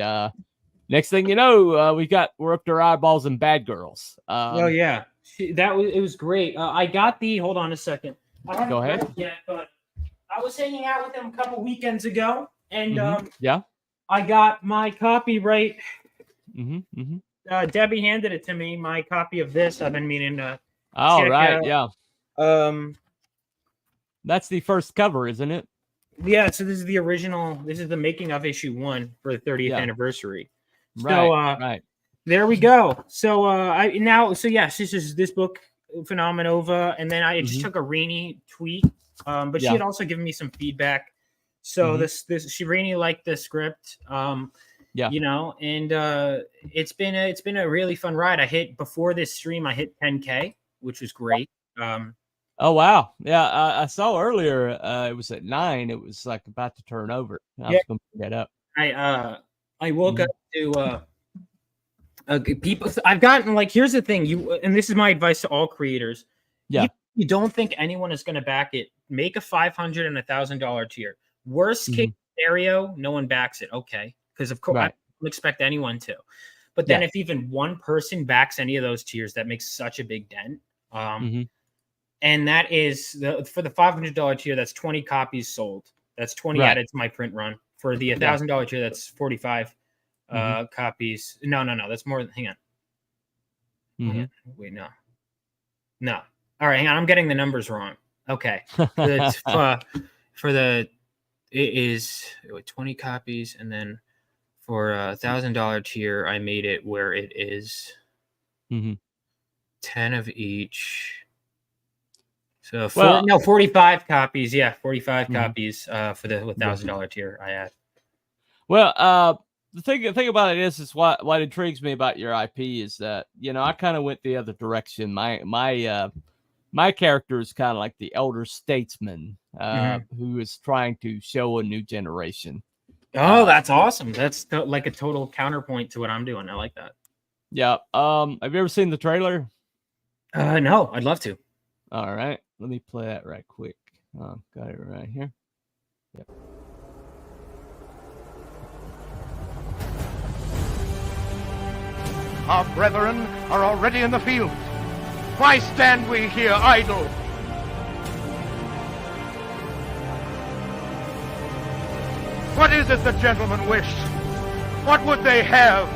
next thing you know, we're up to our eyeballs in Bad Girls. It was great. I got hold on a second. Go ahead. Yet, but I was hanging out with him a couple weekends ago, and I got my copy right. Debbie handed it to me, my copy of this. I've been meaning to check out. That's the first cover, isn't it? Yeah, so this is the original. This is the making of issue 1 for the 30th anniversary. Right, So right. there we go. So yes, this book, PHENOMENOVA, and then I just took a Rainy tweet. But she had also given me some feedback. So this she Rainy liked the script. You know, and it's been a really fun ride. Before this stream, I hit 10K, which was great. Oh wow, yeah, I saw earlier it was at 9. It was like about to turn over. I was gonna pick that up. I woke up to people. I've gotten, like, here's the thing, and this is my advice to all creators. Yeah, you don't think anyone is going to back it, make a $500 and $1,000 tier. Worst case scenario, no one backs it. Okay, because of course I don't expect anyone to. But then if even one person backs any of those tiers, that makes such a big dent. And that is for the $500 tier, that's 20 copies sold. That's 20 added to my print run. For the $1,000 tier, that's 45 copies. No, that's more than. Hang on. Wait, no. All right, hang on. I'm getting the numbers wrong. Okay, it is 20 copies, and then for $1,000 tier, I made it where it is 10 of each. So 45 copies. Yeah, 45 copies for the $1,000 tier I had. Well, the thing about it is what intrigues me about your IP is that, you know, I kind of went the other direction. My character is kind of like the elder statesman who is trying to show a new generation. Oh, that's awesome. That's like a total counterpoint to what I'm doing. I like that. Yeah. Have you ever seen the trailer? No, I'd love to. All right. Let me play that right quick. Got it right here. Yep. Our brethren are already in the field. Why stand we here idle? What is it the gentlemen wish? What would they have?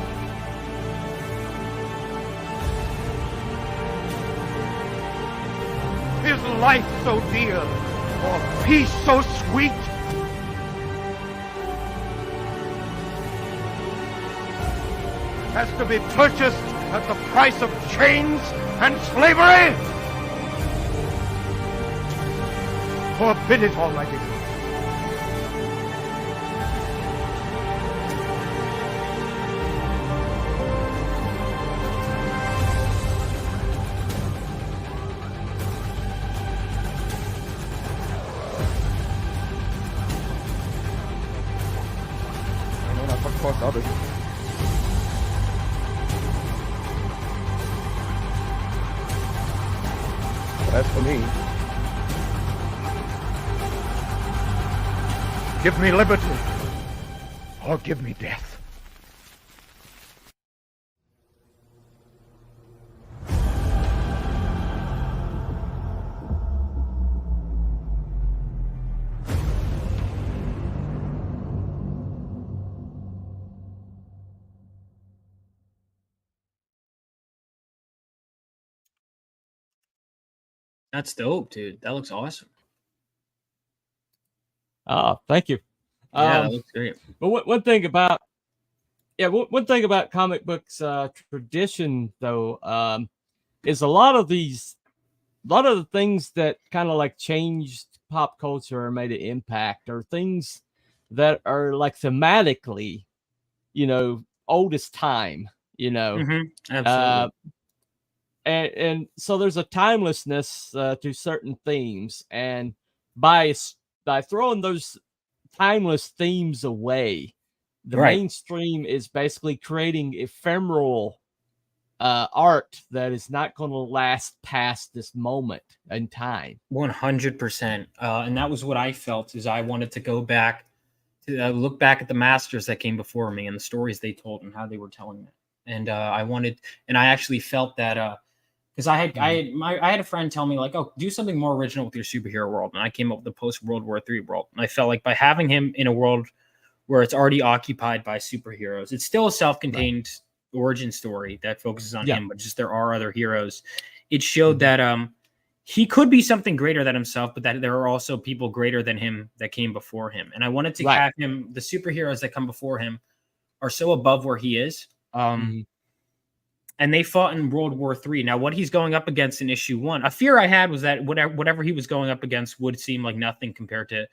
Is life so dear, or peace so sweet? Has to be purchased at the price of chains and slavery? Forbid it, Almighty God. I know not what cost others. As for me, give me liberty or give me death. That's dope, dude. That looks awesome. Oh, thank you. Yeah, that looks great. But one thing about comic books tradition, though, is a lot of the things that kind of like changed pop culture or made an impact are things that are like thematically, you know, oldest time, you know. Absolutely. And so there's a timelessness to certain themes, and by throwing those timeless themes away, the mainstream is basically creating ephemeral art that is not going to last past this moment in time. 100%. And that was what I felt, is I wanted to go back to look back at the masters that came before me and the stories they told and how they were telling it. And I actually felt that because I had a friend tell me, like, oh, do something more original with your superhero world. And I came up with the post-World War III world. And I felt like by having him in a world where it's already occupied by superheroes, it's still a self-contained origin story that focuses on him, but just there are other heroes. It showed that he could be something greater than himself, but that there are also people greater than him that came before him. And I wanted to have him, the superheroes that come before him are so above where he is. And they fought in World War III. Now, what he's going up against in issue 1, a fear I had was that whatever he was going up against would seem like nothing compared to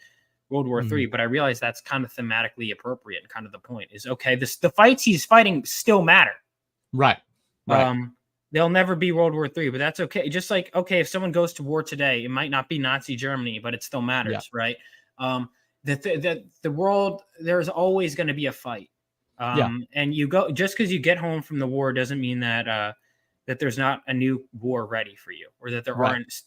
World War III. But I realized that's kind of thematically appropriate. And kind of the point is, okay, the fights he's fighting still matter. Right. They'll never be World War III, but that's okay. Just like, okay, if someone goes to war today, it might not be Nazi Germany, but it still matters, right? The world, there's always going to be a fight. And you go, just because you get home from the war doesn't mean that that there's not a new war ready for you, or that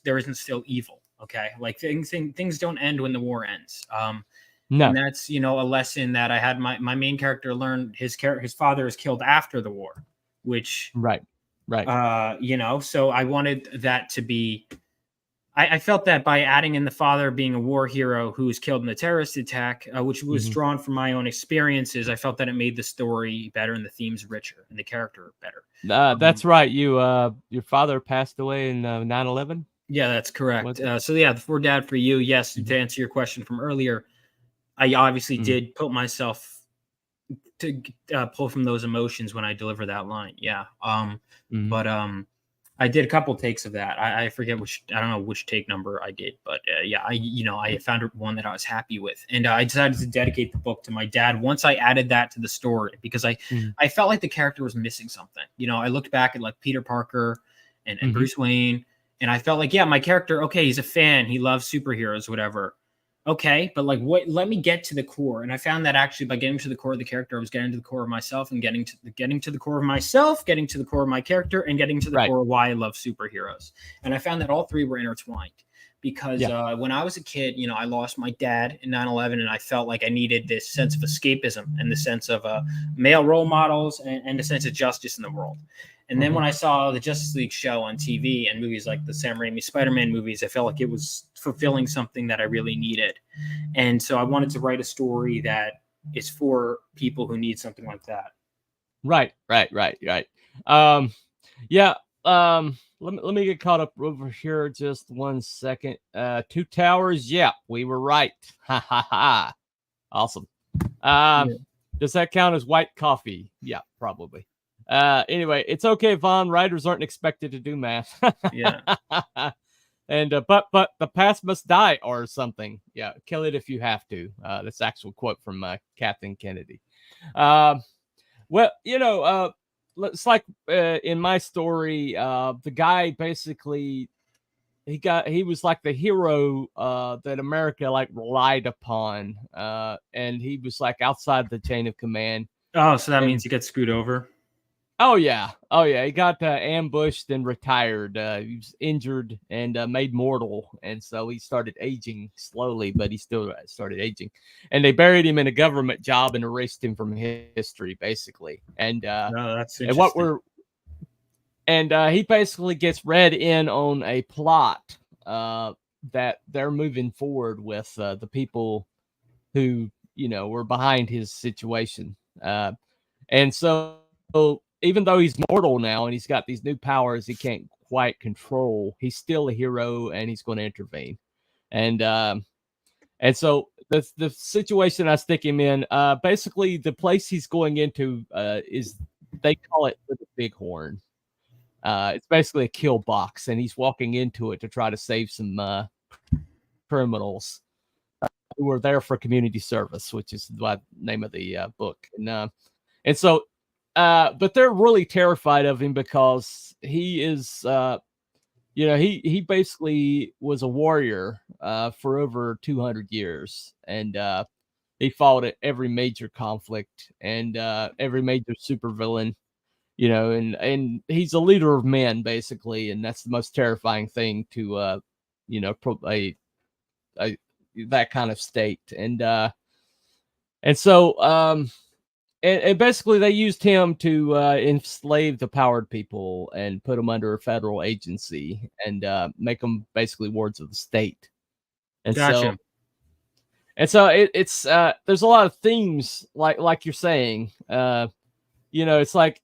there isn't still evil. Okay, like things don't end when the war ends. And that's, you know, a lesson that I had my main character learn. His father is killed after the war, which you know, so I wanted that to be. I felt that by adding in the father being a war hero who was killed in the terrorist attack, which was drawn from my own experiences, I felt that it made the story better and the themes richer and the character better. That's right. Your father passed away in 9/11. Yeah, that's correct. So yeah, For Dad for You. Yes, to answer your question from earlier, I obviously did put myself to pull from those emotions when I deliver that line. Yeah. But I did a couple takes of that. I forget I don't know which take number I did, but yeah, I found one that I was happy with, and I decided to dedicate the book to my dad once I added that to the story, because I felt like the character was missing something. You know, I looked back at like Peter Parker and Bruce Wayne, and I felt like, yeah, my character, okay, he's a fan, he loves superheroes, whatever. Okay, but like, let me get to the core. And I found that actually by getting to the core of the character, I was getting to the core of myself, and getting to the core of myself, getting to the core of my character, and getting to the core of why I love superheroes. And I found that all three were intertwined, because when I was a kid, you know, I lost my dad in 9/11, and I felt like I needed this sense of escapism and the sense of male role models and a sense of justice in the world. And then when I saw the Justice League show on TV and movies like the Sam Raimi Spider-Man movies, I felt like it was fulfilling something that I really needed. And so I wanted to write a story that is for people who need something like that. Right. Let me get caught up over here just 1 second. Two Towers. Yeah, we were right. Ha ha ha. Awesome. Does that count as white coffee? Yeah, probably. Anyway, it's okay, Vaughn. Writers aren't expected to do math. Yeah. And but the past must die or something. Yeah, kill it if you have to. That's actual quote from Kathleen Kennedy. Well, you know, it's like in my story, the guy basically he was like the hero that America like relied upon, and he was like outside the chain of command. Oh, so that means he gets screwed over. Oh yeah. He got ambushed and retired. He was injured and made mortal, and so he started aging slowly, but he still started aging. And they buried him in a government job and erased him from history, basically. And that's interesting. He basically gets read in on a plot that they're moving forward with the people who were behind his situation, and so. Even though he's mortal now and he's got these new powers he can't quite control, he's still a hero and he's going to intervene. And so the situation I stick him in, basically the place he's going into is, they call it the Bighorn. It's basically a kill box, and he's walking into it to try to save some criminals who were there for community service, which is the name of the book. And so but they're really terrified of him because he is, he basically was a warrior for over 200 years. And he fought at every major conflict and every major supervillain, and he's a leader of men, basically. And that's the most terrifying thing to, that kind of state. And so, and basically, they used him to enslave the powered people and put them under a federal agency and make them basically wards of the state. And gotcha. So it's there's a lot of themes like you're saying. It's like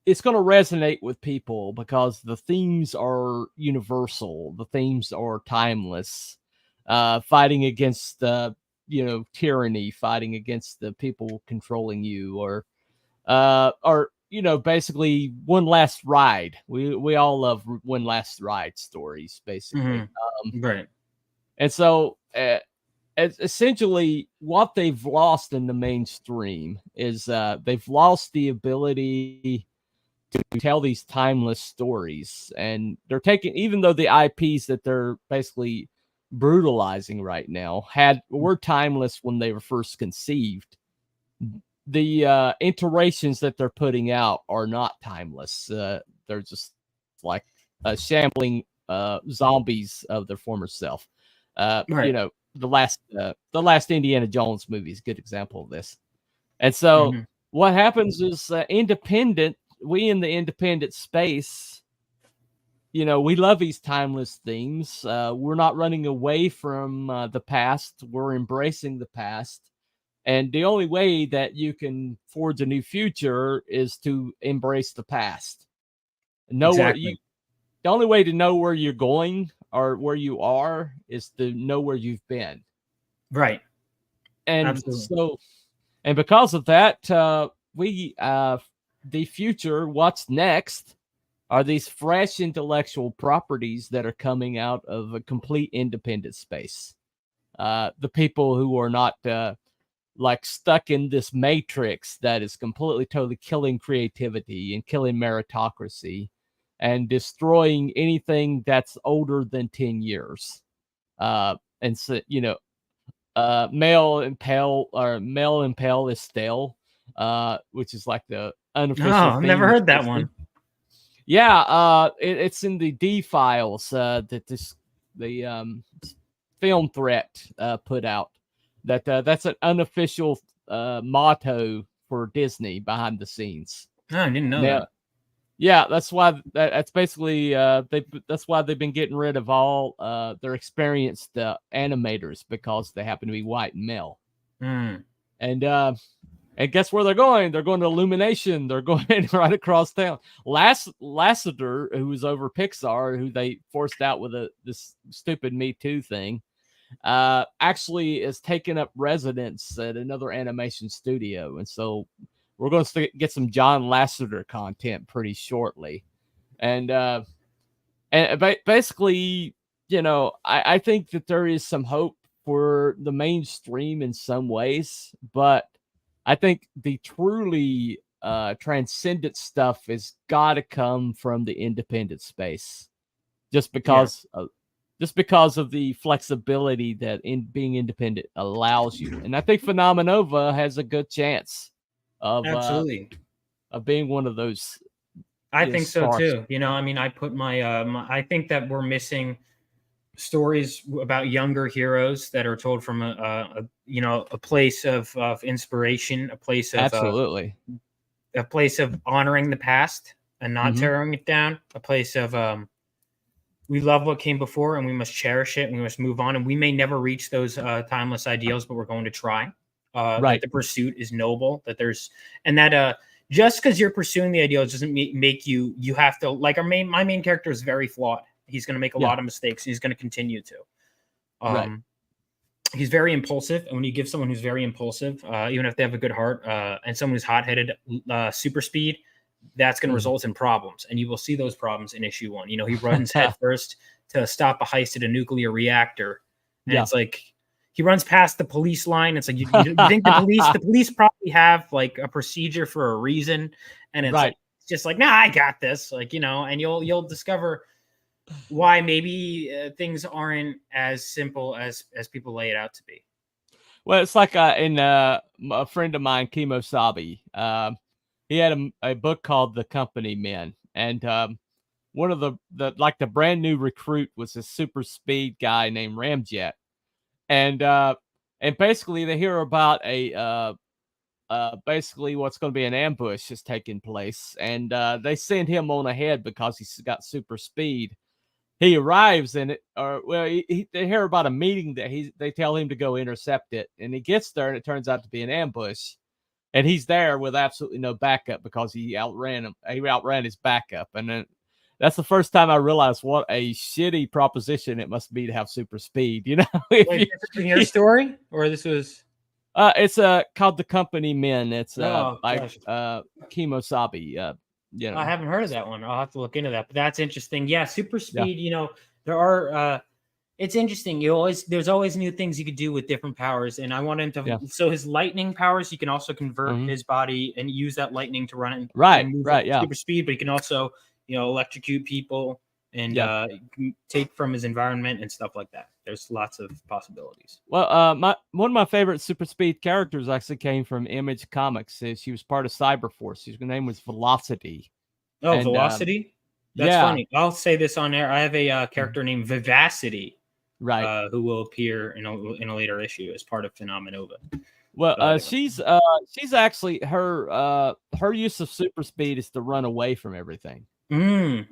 it's going to resonate with people because the themes are universal. The themes are timeless. Fighting against tyranny, fighting against the people controlling you, or basically one last ride. We all love one last ride stories, basically. Right. And so essentially what they've lost in the mainstream is they've lost the ability to tell these timeless stories, and they're taking, even though the IPs that they're basically brutalizing right now were timeless when they were first conceived, the iterations that they're putting out are not timeless. They're just like shambling zombies of their former self. Right. The last Indiana Jones movie is a good example of this. And so what happens is we in the independent space, we love these timeless themes. We're not running away from the past. We're embracing the past. And the only way that you can forge a new future is to embrace the past. The only way to know where you're going or where you are is to know where you've been. Right. And Absolutely. and because of that, the future, what's next, are these fresh intellectual properties that are coming out of a complete independent space. The people who are not like stuck in this matrix that is completely, totally killing creativity and killing meritocracy and destroying anything that's older than 10 years. And so, Male and Pale is stale, which is like the unofficial I've never theme. heard that one. Yeah, it's in the D files that the Film Threat put out. That's an unofficial motto for Disney behind the scenes. Oh, I didn't know that. Yeah, that's why that's basically that's why they've been getting rid of all their experienced animators, because they happen to be white and male. And guess where they're going? They're going to Illumination. They're going right across town. Lasseter, who was over Pixar, who they forced out with this stupid Me Too thing, actually is taking up residence at another animation studio. And so we're going to get some John Lasseter content pretty shortly. And basically, I think that there is some hope for the mainstream in some ways, but I think the truly transcendent stuff has got to come from the independent space, just because of the flexibility that being independent allows you. And I think PHENOMENOVA has a good chance of Absolutely of being one of those. I think so too. I put I think that we're missing stories about younger heroes that are told from a place of inspiration, a place of absolutely a place of honoring the past and not tearing it down, a place of we love what came before and we must cherish it and we must move on, and we may never reach those timeless ideals, but we're going to try. Right. That the pursuit is noble, that there's, and that just because you're pursuing the ideals doesn't make you have to, like my main character is very flawed. He's going to make a lot of mistakes. He's going to continue to. Right. He's very impulsive, and when you give someone who's very impulsive, even if they have a good heart, and someone who's hot-headed, super speed, that's going to result in problems, and you will see those problems in issue 1. He runs headfirst to stop a heist at a nuclear reactor, and it's like he runs past the police line. It's like you think the police probably have like a procedure for a reason, and it's it's just like, nah, I got this, and you'll discover why maybe things aren't as simple as people lay it out to be. Well, it's like in a friend of mine, Kimo Sabi. He had a book called The Company Men, and one of the brand new recruit was a super speed guy named Ramjet, and basically they hear about basically what's going to be an ambush is taking place, and they send him on ahead because he's got super speed. He arrives in it, they hear about a meeting that they tell him to go intercept it, and he gets there and it turns out to be an ambush. and he's there with absolutely no backup because he outran him. He outran his backup, and then that's the first time I realized what a shitty proposition it must be to have super speed. You know, Wait, this is in your story, or this was? It's called The Company Men. It's Oh, by gosh. Kemosabe. You know, I haven't heard of that one. I'll have to look into that. But that's interesting. Yeah, super speed. You know, there are. It's interesting. There's always new things you could do with different powers, and I want him to. Yeah. So his lightning powers, he can also convert his body and use that lightning to run it. Right, and move right, at yeah. super speed, but he can also, electrocute people and take from his environment and stuff like that. There's lots of possibilities. Well, one of my favorite super speed characters actually came from Image Comics. She was part of Cyberforce. Her name was Velocity. Oh, And, Velocity. That's funny. I'll say this on air. I have a character named Vivacity. Right. Who will appear in a later issue as part of PHENOMENOVA. Well, she's actually her use of super speed is to run away from everything. Mm.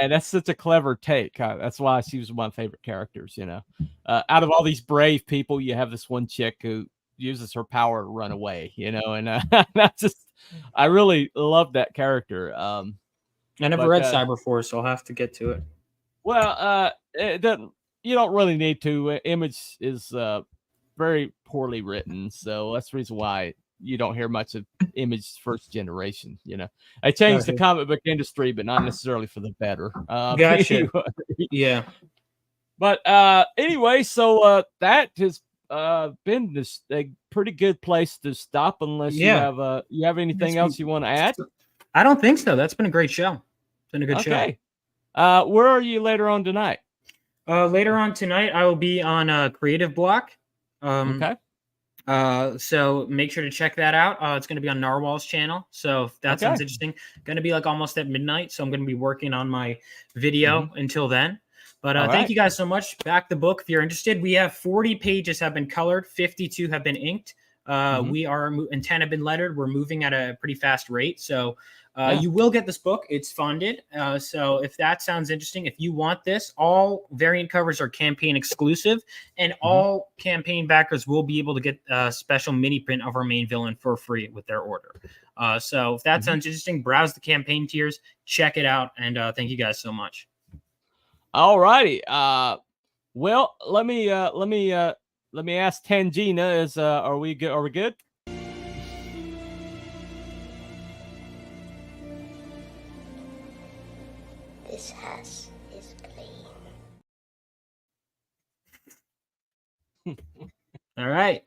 And that's such a clever take. That's why she was one of my favorite characters. Out of all these brave people, you have this one chick who uses her power to run away. And I really love that character. I never read Cyberforce, so I'll have to get to it. Well, you don't really need to. Image is very poorly written, so that's the reason why you don't hear much of Image's first generation. I changed the comic book industry, but not necessarily for the better. Gotcha. Yeah. But anyway, so that has been a pretty good place to stop, unless you have anything else you want to add. I don't think so. That's been a great show. It's been a good show. Where are you later on tonight? Later on tonight, I will be on a creative block. Okay. So make sure to check that out. It's going to be on Narwhal's channel. So if that sounds interesting. Going to be like almost at midnight. So I'm going to be working on my video until then. But thank you guys so much. Back the book if you're interested. We have 40 pages have been colored. 52 have been inked. We are, and 10 have been lettered. We're moving at a pretty fast rate. So you will get this book. It's funded. So if that sounds interesting, if you want this, all variant covers are campaign exclusive, and all campaign backers will be able to get a special mini print of our main villain for free with their order. So if that sounds interesting, browse the campaign tiers, check it out, and thank you guys so much. All righty. Well, let me ask Tangina, are we good? Are we good? This house is clean. All right.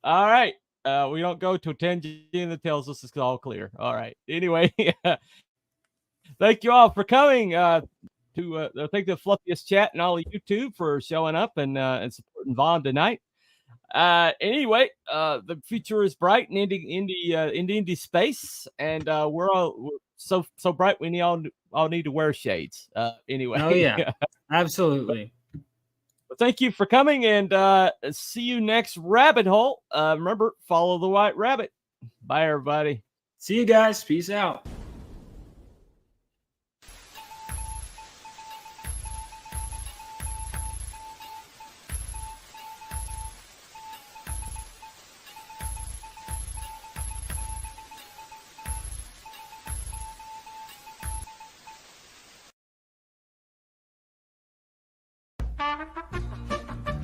All right. We don't go to Tangina tells us it's all clear. All right. Anyway, thank you all for coming. Thank the Fluffiest Chat and all of YouTube for showing up and supporting Vaughn tonight. Anyway, the future is bright in indie space, and we're so bright we all need to wear shades. Anyway. Oh yeah, absolutely. Well, thank you for coming, and see you next rabbit hole. Remember, follow the white rabbit. Bye, everybody. See you guys. Peace out.